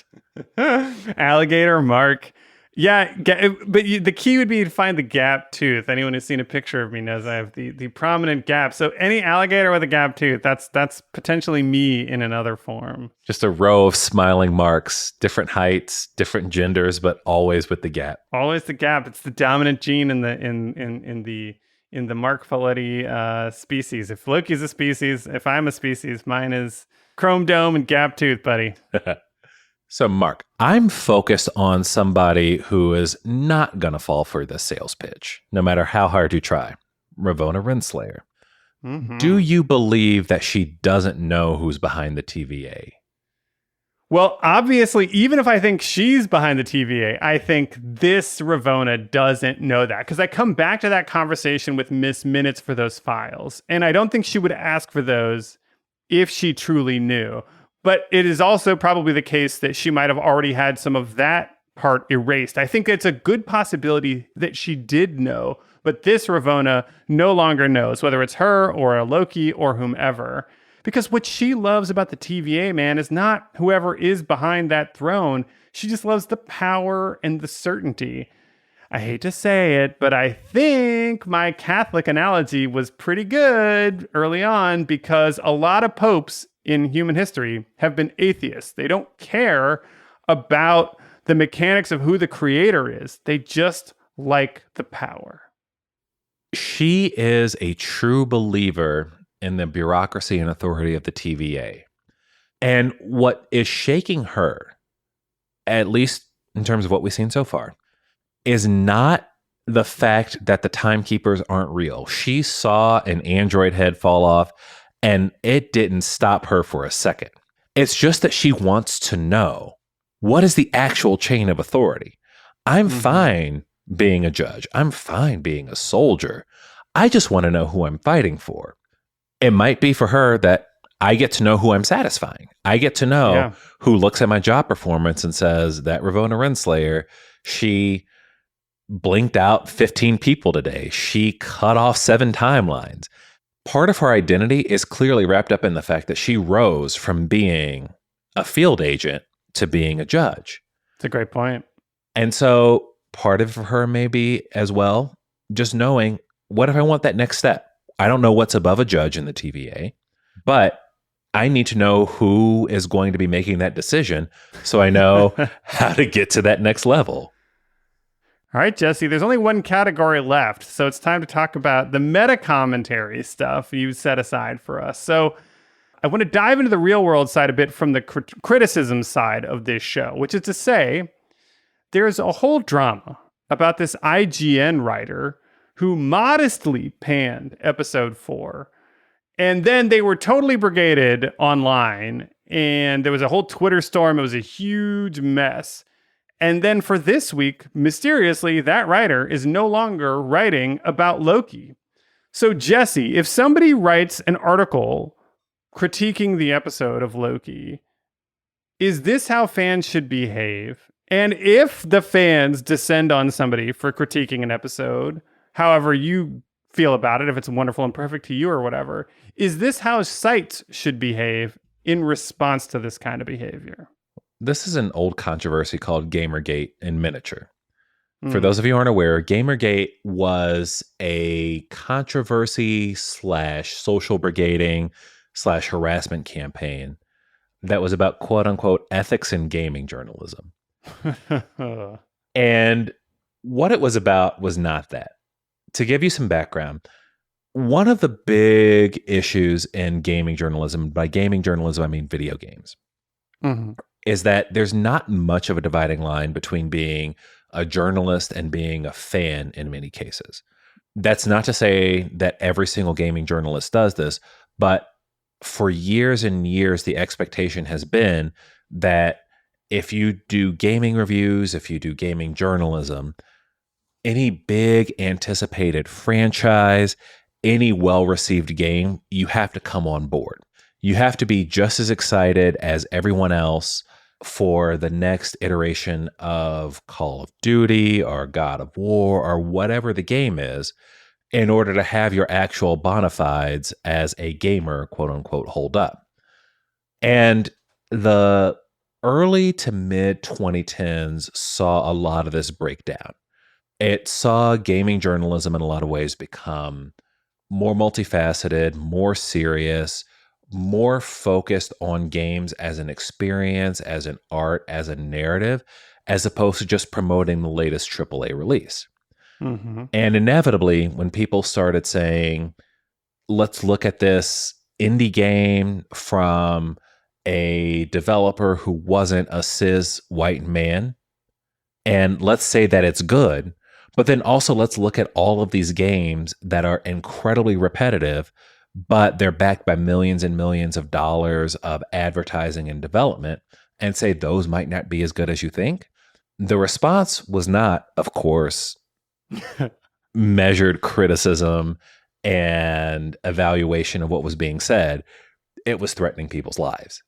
[SPEAKER 1] Alligator, Marc. Yeah, but the key would be to find the gap tooth. Anyone who's seen a picture of me knows I have the prominent gap. So any alligator with a gap tooth, that's potentially me in another form.
[SPEAKER 2] Just a row of smiling Marcs, different heights, different genders, but always with the gap.
[SPEAKER 1] Always the gap. It's the dominant gene in the Marc Faletti species. If Loki's a species, if I'm a species, mine is chrome dome and gap tooth, buddy.
[SPEAKER 2] So, Marc, I'm focused on somebody who is not going to fall for this sales pitch, no matter how hard you try. Ravonna Renslayer. Mm-hmm. Do you believe that she doesn't know who's behind the TVA?
[SPEAKER 1] Well, obviously, even if I think she's behind the TVA, I think this Ravonna doesn't know that. Because I come back to that conversation with Miss Minutes for those files. And I don't think she would ask for those if she truly knew. But it is also probably the case that she might have already had some of that part erased. I think it's a good possibility that she did know, but this Ravonna no longer knows, whether it's her or a Loki or whomever. Because what she loves about the TVA, man, is not whoever is behind that throne. She just loves the power and the certainty. I hate to say it, but I think my Catholic analogy was pretty good early on, because a lot of popes in human history have been atheists. They don't care about the mechanics of who the creator is. They just like the power.
[SPEAKER 2] She is a true believer in the bureaucracy and authority of the TVA. And what is shaking her, at least in terms of what we've seen so far, is not the fact that the timekeepers aren't real. She saw an android head fall off, and it didn't stop her for a second. It's just that she wants to know, what is the actual chain of authority? I'm fine being a judge. I'm fine being a soldier. I just want to know who I'm fighting for. It might be for her that I get to know who I'm satisfying. I get to know who looks at my job performance and says, that Ravonna Renslayer, she blinked out 15 people today. She cut off 7 timelines. Part of her identity is clearly wrapped up in the fact that she rose from being a field agent to being a judge.
[SPEAKER 1] That's a great point.
[SPEAKER 2] And so part of her may be as well, just knowing, what if I want that next step? I don't know what's above a judge in the TVA, but I need to know who is going to be making that decision so I know how to get to that next level.
[SPEAKER 1] All right, Jesse, there's only one category left, so it's time to talk about the meta-commentary stuff you set aside for us. So I want to dive into the real-world side a bit from the criticism side of this show, which is to say, there's a whole drama about this IGN writer who modestly panned episode 4, and then they were totally brigaded online, and there was a whole Twitter storm. It was a huge mess. And then for this week, mysteriously, that writer is no longer writing about Loki. So, Jesse, if somebody writes an article critiquing the episode of Loki, is this how fans should behave? And if the fans descend on somebody for critiquing an episode, however you feel about it, if it's wonderful and perfect to you or whatever, is this how sites should behave in response to this kind of behavior?
[SPEAKER 2] This is an old controversy called Gamergate in miniature. For those of you who aren't aware, Gamergate was a controversy / social brigading / harassment campaign that was about quote unquote ethics in gaming journalism. And what it was about was not that. To give you some background, One of the big issues in gaming journalism, by gaming journalism, I mean video games, is that there's not much of a dividing line between being a journalist and being a fan in many cases. That's not to say that every single gaming journalist does this, but for years and years, the expectation has been that if you do gaming reviews, if you do gaming journalism, any big anticipated franchise, any well-received game, you have to come on board. You have to be just as excited as everyone else for the next iteration of Call of Duty or God of War or whatever the game is, in order to have your actual bona fides as a gamer, quote unquote, hold up. And the early to mid 2010s saw a lot of this breakdown. It saw gaming journalism in a lot of ways become more multifaceted, more serious, more focused on games as an experience, as an art, as a narrative, as opposed to just promoting the latest AAA release. And inevitably, when people started saying, let's look at this indie game from a developer who wasn't a cis white man, and let's say that it's good, but then also let's look at all of these games that are incredibly repetitive, but they're backed by millions and millions of dollars of advertising and development, and say those might not be as good as you think. The response was not, of course, measured criticism and evaluation of what was being said. It was threatening people's lives.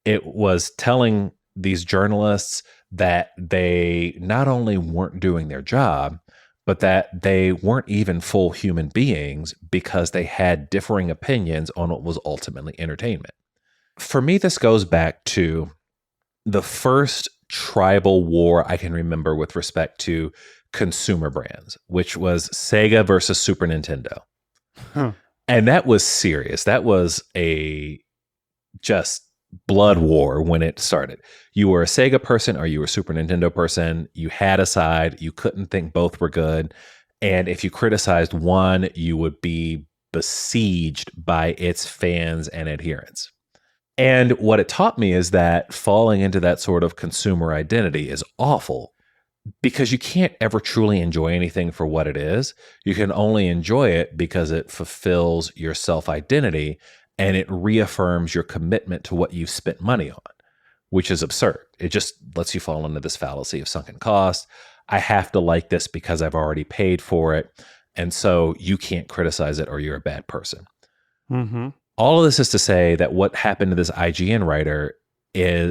[SPEAKER 2] It was telling these journalists that they not only weren't doing their job, but that they weren't even full human beings because they had differing opinions on what was ultimately entertainment. For me, this goes back to the first tribal war I can remember with respect to consumer brands, which was Sega versus Super Nintendo. And that was serious. That was a just blood war when it started. You were a Sega person or you were a Super Nintendo person. You had a side. You couldn't think both were good. And if you criticized one, you would be besieged by its fans and adherents. And what it taught me is that falling into that sort of consumer identity is awful, because you can't ever truly enjoy anything for what it is. You can only enjoy it because it fulfills your self-identity and it reaffirms your commitment to what you've spent money on, which is absurd. It just lets you fall into this fallacy of sunken cost. I have to like this because I've already paid for it. And so you can't criticize it or you're a bad person. All of this is to say that what happened to this IGN writer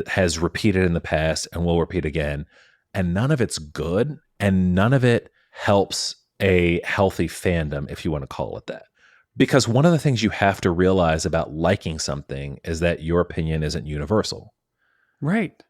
[SPEAKER 2] has repeated in the past and will repeat again. And none of it's good, and none of it helps a healthy fandom, if you want to call it that. Because one of the things you have to realize about liking something is that your opinion isn't universal.
[SPEAKER 1] Right.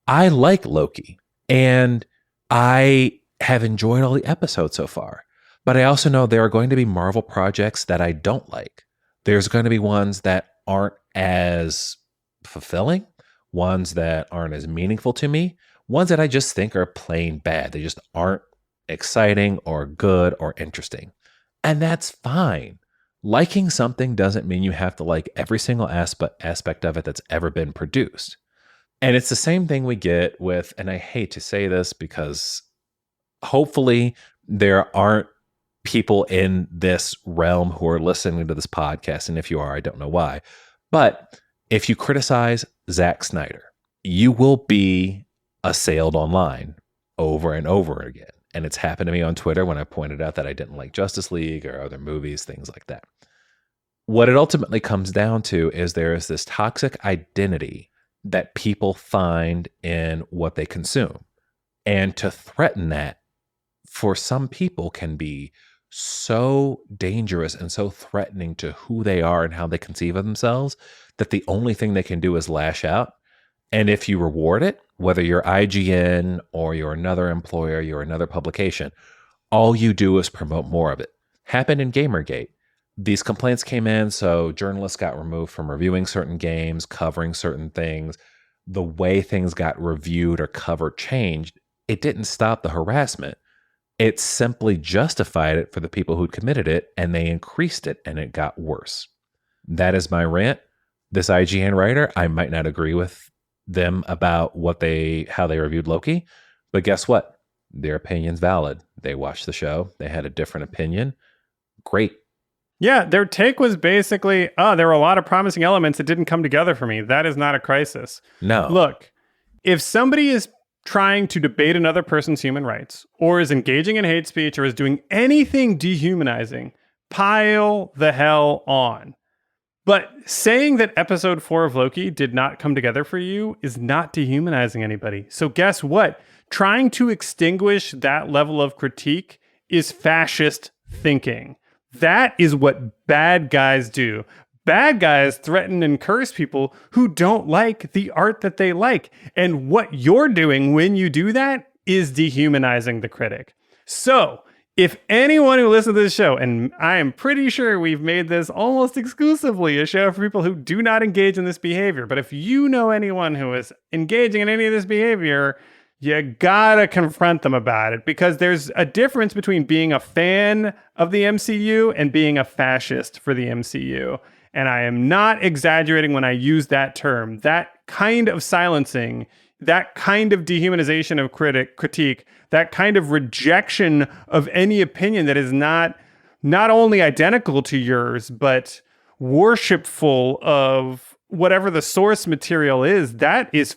[SPEAKER 2] I like Loki, and I have enjoyed all the episodes so far. But I also know there are going to be Marvel projects that I don't like. There's going to be ones that aren't as fulfilling, ones that aren't as meaningful to me, ones that I just think are plain bad. They just aren't exciting or good or interesting. And that's fine. Liking something doesn't mean you have to like every single aspect of it that's ever been produced. And it's the same thing we get with, and I hate to say this because hopefully there aren't people in this realm who are listening to this podcast. And if you are, I don't know why. But if you criticize Zack Snyder, you will be assailed online over and over again. And it's happened to me on Twitter when I pointed out that I didn't like Justice League or other movies, things like that. What it ultimately comes down to is there is this toxic identity that people find in what they consume. And to threaten that for some people can be so dangerous and so threatening to who they are and how they conceive of themselves that the only thing they can do is lash out. And if you reward it, whether you're IGN or you're another employer, you're another publication, all you do is promote more of it. Happened in Gamergate. These complaints came in, so journalists got removed from reviewing certain games, covering certain things. The way things got reviewed or covered changed. It didn't stop the harassment. It simply justified it for the people who'd committed it, and they increased it, and it got worse. That is my rant. This IGN writer, I might not agree with them about how they reviewed Loki, but guess what? Their opinion's valid. They watched the show. They had a different opinion. Great.
[SPEAKER 1] Yeah, their take was basically, there were a lot of promising elements that didn't come together for me. That is not a crisis.
[SPEAKER 2] No.
[SPEAKER 1] Look, if somebody is trying to debate another person's human rights, or is engaging in hate speech, or is doing anything dehumanizing, pile the hell on. But saying that episode 4 of Loki did not come together for you is not dehumanizing anybody. So guess what? Trying to extinguish that level of critique is fascist thinking. That is what bad guys do. Bad guys threaten and curse people who don't like the art that they like. And what you're doing when you do that is dehumanizing the critic. So if anyone who listens to this show, and I am pretty sure we've made this almost exclusively a show for people who do not engage in this behavior, but if you know anyone who is engaging in any of this behavior, you gotta confront them about it, because there's a difference between being a fan of the MCU and being a fascist for the MCU. And I am not exaggerating when I use that term. That kind of silencing, that kind of dehumanization of critique, that kind of rejection of any opinion that is not only identical to yours, but worshipful of whatever the source material is, that is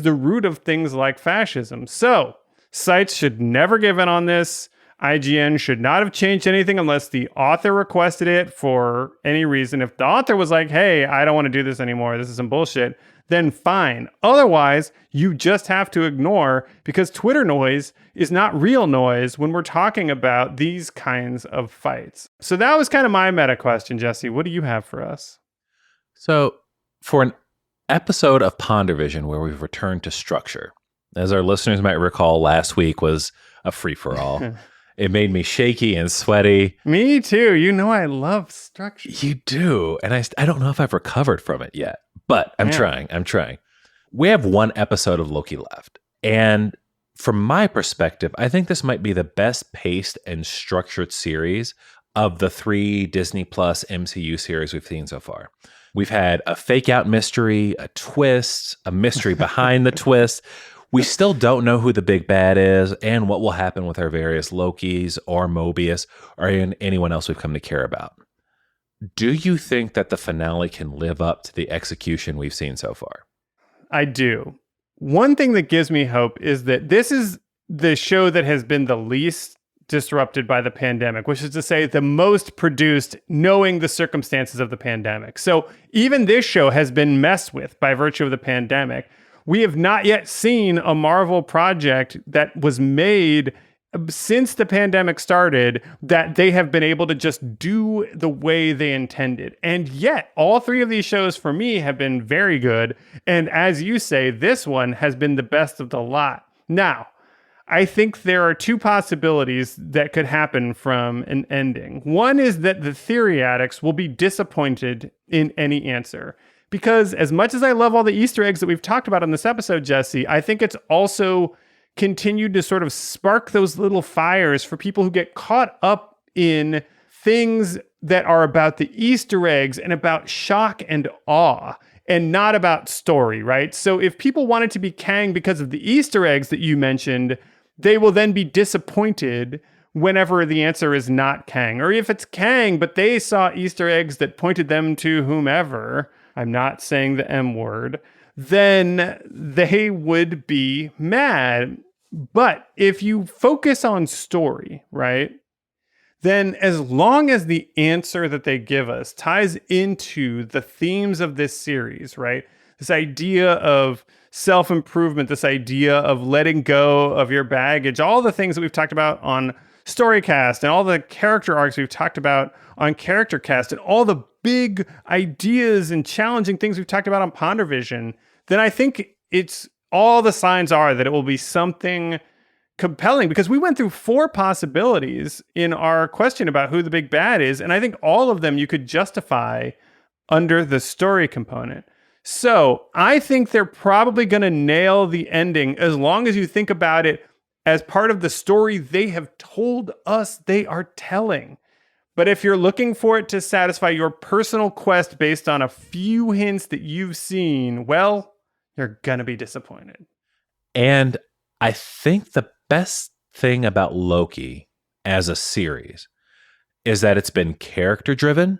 [SPEAKER 1] the root of things like fascism. So sites should never give in on this. IGN should not have changed anything unless the author requested it for any reason. If the author was like, hey, I don't want to do this anymore, this is some bullshit, then fine. Otherwise, you just have to ignore, because Twitter noise is not real noise when we're talking about these kinds of fights. So that was kind of my meta question, Jesse. What do you have for us?
[SPEAKER 2] So for an episode of PonderVision where we've returned to structure, as our listeners might recall, last week was a free-for-all. It made me shaky and sweaty.
[SPEAKER 1] Me too. You know I love structure.
[SPEAKER 2] You do. And I don't know if I've recovered from it yet, but I'm trying. We have one episode of Loki left. And from my perspective, I think this might be the best paced and structured series of the 3 Disney Plus MCU series we've seen so far. We've had a fake out mystery, a twist, a mystery behind the twist. We still don't know who the big bad is and what will happen with our various Lokis or Mobius or anyone else we've come to care about. Do you think that the finale can live up to the execution we've seen so far?
[SPEAKER 1] I do. One thing that gives me hope is that this is the show that has been the least disrupted by the pandemic, which is to say the most produced knowing the circumstances of the pandemic. So even this show has been messed with by virtue of the pandemic. We have not yet seen a Marvel project that was made since the pandemic started that they have been able to just do the way they intended. And yet, all 3 of these shows for me have been very good. And as you say, this one has been the best of the lot. Now, I think there are 2 possibilities that could happen from an ending. One is that the theory addicts will be disappointed in any answer. Because as much as I love all the Easter eggs that we've talked about on this episode, Jesse, I think it's also continued to sort of spark those little fires for people who get caught up in things that are about the Easter eggs and about shock and awe and not about story, right? So if people wanted to be Kang because of the Easter eggs that you mentioned, they will then be disappointed whenever the answer is not Kang. Or if it's Kang, but they saw Easter eggs that pointed them to whomever, I'm not saying the M word, then they would be mad. But if you focus on story, right, then as long as the answer that they give us ties into the themes of this series, right, this idea of self-improvement, this idea of letting go of your baggage, all the things that we've talked about on Storycast and all the character arcs we've talked about on CharacterCast and all the big ideas and challenging things we've talked about on PonderVision, then I think it's all the signs are that it will be something compelling, because we went through 4 possibilities in our question about who the big bad is. And I think all of them you could justify under the story component. So I think they're probably going to nail the ending as long as you think about it as part of the story they have told us they are telling. But if you're looking for it to satisfy your personal quest based on a few hints that you've seen, well, you're going to be disappointed.
[SPEAKER 2] And I think the best thing about Loki as a series is that it's been character driven.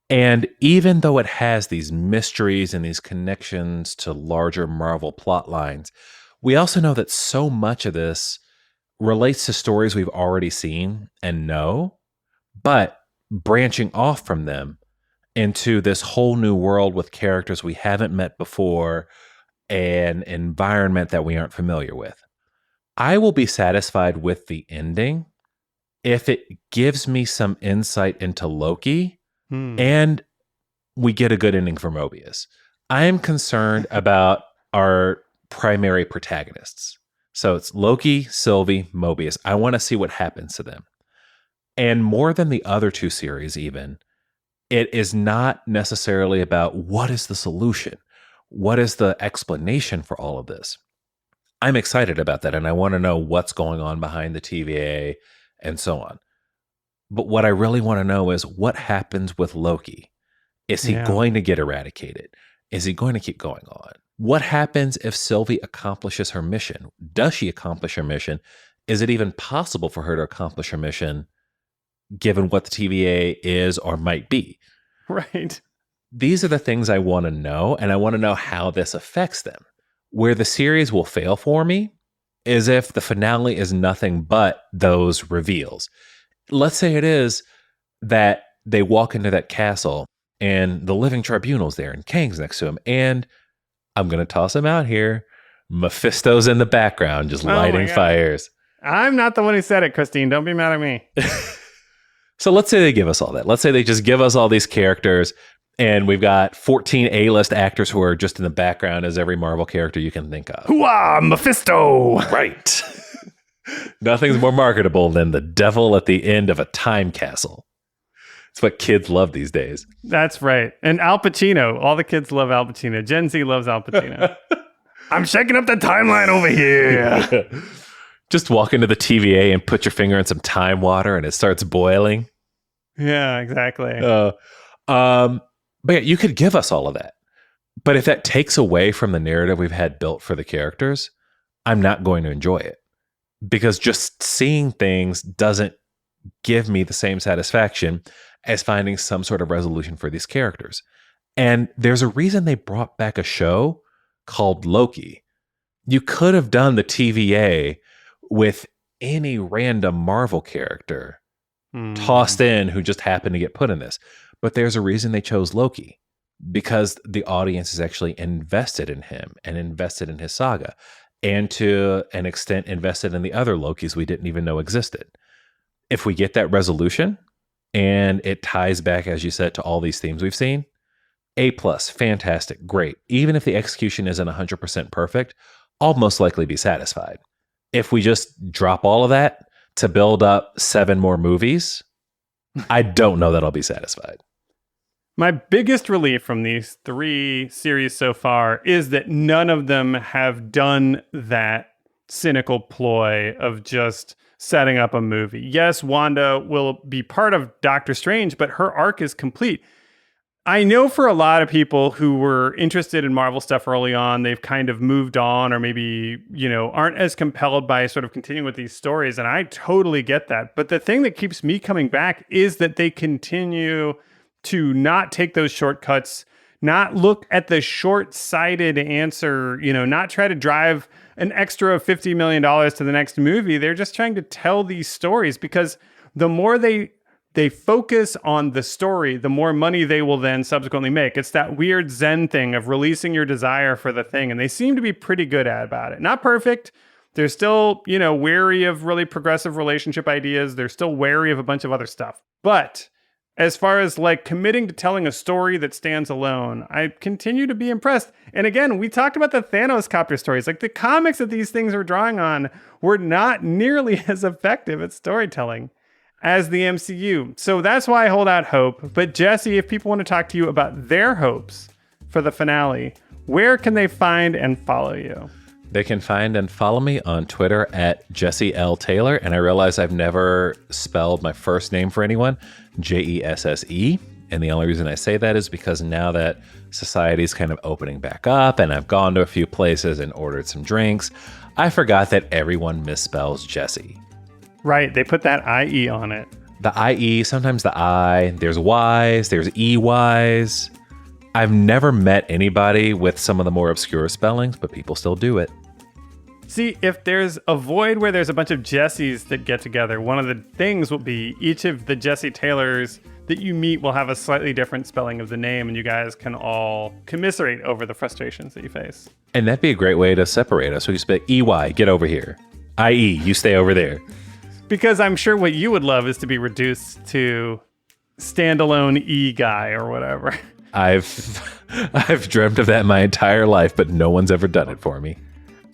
[SPEAKER 2] And even though it has these mysteries and these connections to larger Marvel plot lines, we also know that so much of this relates to stories we've already seen and know, but branching off from them into this whole new world with characters we haven't met before, an environment that we aren't familiar with. I will be satisfied with the ending if it gives me some insight into Loki and we get a good ending for Mobius. I am concerned about our primary protagonists. So it's Loki, Sylvie, Mobius. I want to see what happens to them. And more than the other two series even, it is not necessarily about what is the solution? What is the explanation for all of this? I'm excited about that, and I want to know what's going on behind the TVA and so on. But what I really want to know is what happens with Loki. Is he going to get eradicated? Is he going to keep going on? What happens if Sylvie accomplishes her mission? Does she accomplish her mission? Is it even possible for her to accomplish her mission given what the TVA is or might be?
[SPEAKER 1] Right.
[SPEAKER 2] These are the things I want to know, and I want to know how this affects them. Where the series will fail for me is if the finale is nothing but those reveals. Let's say it is that they walk into that castle and the Living Tribunal's there and Kang's next to him, and I'm going to toss him out here. Mephisto's in the background just lighting fires.
[SPEAKER 1] I'm not the one who said it, Christine. Don't be mad at me.
[SPEAKER 2] So let's say they give us all that. Let's say they just give us all these characters, and we've got 14 A-list actors who are just in the background as every Marvel character you can think of.
[SPEAKER 1] Hooah, Mephisto!
[SPEAKER 2] Right. Nothing's more marketable than the devil at the end of a time castle. It's what kids love these days.
[SPEAKER 1] That's right. And Al Pacino. All the kids love Al Pacino. Gen Z loves Al Pacino. I'm shaking up the timeline over here.
[SPEAKER 2] Just walk into the TVA and put your finger in some time water and it starts boiling.
[SPEAKER 1] Yeah, exactly.
[SPEAKER 2] But yeah, you could give us all of that. But if that takes away from the narrative we've had built for the characters, I'm not going to enjoy it. Because just seeing things doesn't give me the same satisfaction as finding some sort of resolution for these characters. And there's a reason they brought back a show called Loki. You could have done the TVA with any random Marvel character tossed in who just happened to get put in this. But there's a reason they chose Loki, because the audience is actually invested in him and invested in his saga, and to an extent invested in the other Lokis we didn't even know existed. If we get that resolution and it ties back, as you said, to all these themes we've seen, A+, fantastic, great. Even if the execution isn't 100% perfect, I'll most likely be satisfied. If we just drop all of that to build up 7 more movies, I don't know that I'll be satisfied.
[SPEAKER 1] My biggest relief from these 3 series so far is that none of them have done that cynical ploy of just setting up a movie. Yes, Wanda will be part of Doctor Strange, but her arc is complete. I know for a lot of people who were interested in Marvel stuff early on, they've kind of moved on, or maybe, aren't as compelled by sort of continuing with these stories. And I totally get that. But the thing that keeps me coming back is that they continue to not take those shortcuts, not look at the short-sighted answer, not try to drive an extra $50 million to the next movie. They're just trying to tell these stories, because the more they focus on the story, the more money they will then subsequently make. It's that weird Zen thing of releasing your desire for the thing. And they seem to be pretty good about it. Not perfect. They're still, wary of really progressive relationship ideas. They're still wary of a bunch of other stuff. But as far as committing to telling a story that stands alone, I continue to be impressed. And again, we talked about the Thanos Copter stories. The comics that these things were drawing on were not nearly as effective at storytelling as the MCU. So that's why I hold out hope. But Jesse, if people want to talk to you about their hopes for the finale, where can they find and follow you?
[SPEAKER 2] They can find and follow me on Twitter at Jesse L. Taylor. And I realize I've never spelled my first name for anyone, Jesse. And the only reason I say that is because now that society's kind of opening back up and I've gone to a few places and ordered some drinks, I forgot that everyone misspells Jesse.
[SPEAKER 1] Right. They put that IE on it.
[SPEAKER 2] The IE, sometimes the I, there's Ys, there's EYs. I've never met anybody with some of the more obscure spellings, but people still do it.
[SPEAKER 1] See, if there's a void where there's a bunch of Jessies that get together, one of the things will be each of the Jesse Taylors that you meet will have a slightly different spelling of the name, and you guys can all commiserate over the frustrations that you face.
[SPEAKER 2] And that'd be a great way to separate us. We could say, EY, get over here. IE, you stay over there.
[SPEAKER 1] Because I'm sure what you would love is to be reduced to standalone E guy or whatever.
[SPEAKER 2] I've dreamt of that my entire life, but no one's ever done it for me.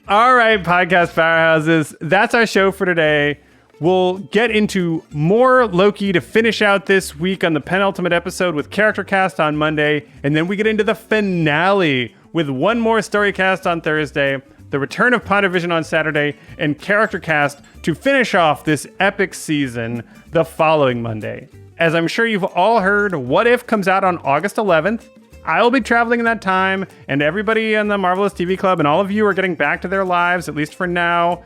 [SPEAKER 1] All right, podcast powerhouses. That's our show for today. We'll get into more Loki to finish out this week on the penultimate episode with Character Cast on Monday. And then we get into the finale with one more story cast on Thursday, the return of PonderVision on Saturday, and Character Cast to finish off this epic season the following Monday. As I'm sure you've all heard, What If comes out on August 11th. I'll be traveling in that time, and everybody in the Marvelous TV Club and all of you are getting back to their lives, at least for now.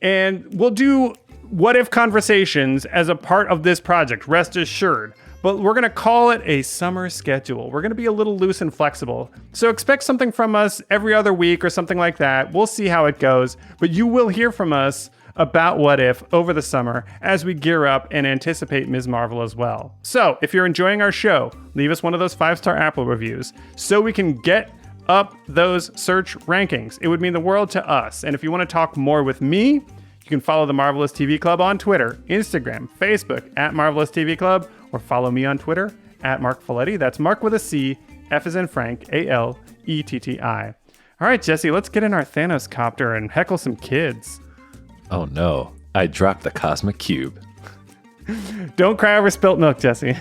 [SPEAKER 1] And we'll do What If conversations as a part of this project, rest assured. But we're going to call it a summer schedule. We're going to be a little loose and flexible. So expect something from us every other week or something like that. We'll see how it goes. But you will hear from us about What If over the summer as we gear up and anticipate Ms. Marvel as well. So if you're enjoying our show, leave us one of those 5-star Apple reviews so we can get up those search rankings. It would mean the world to us. And if you want to talk more with me, you can follow the Marvelous TV Club on Twitter, Instagram, Facebook at Marvelous TV Club, or follow me on Twitter at Marc Faletti. That's Marc with a C, F as in Frank, Aletti. All right, Jesse, let's get in our Thanos copter and heckle some kids.
[SPEAKER 2] Oh no, I dropped the cosmic cube.
[SPEAKER 1] Don't cry over spilt milk, Jesse.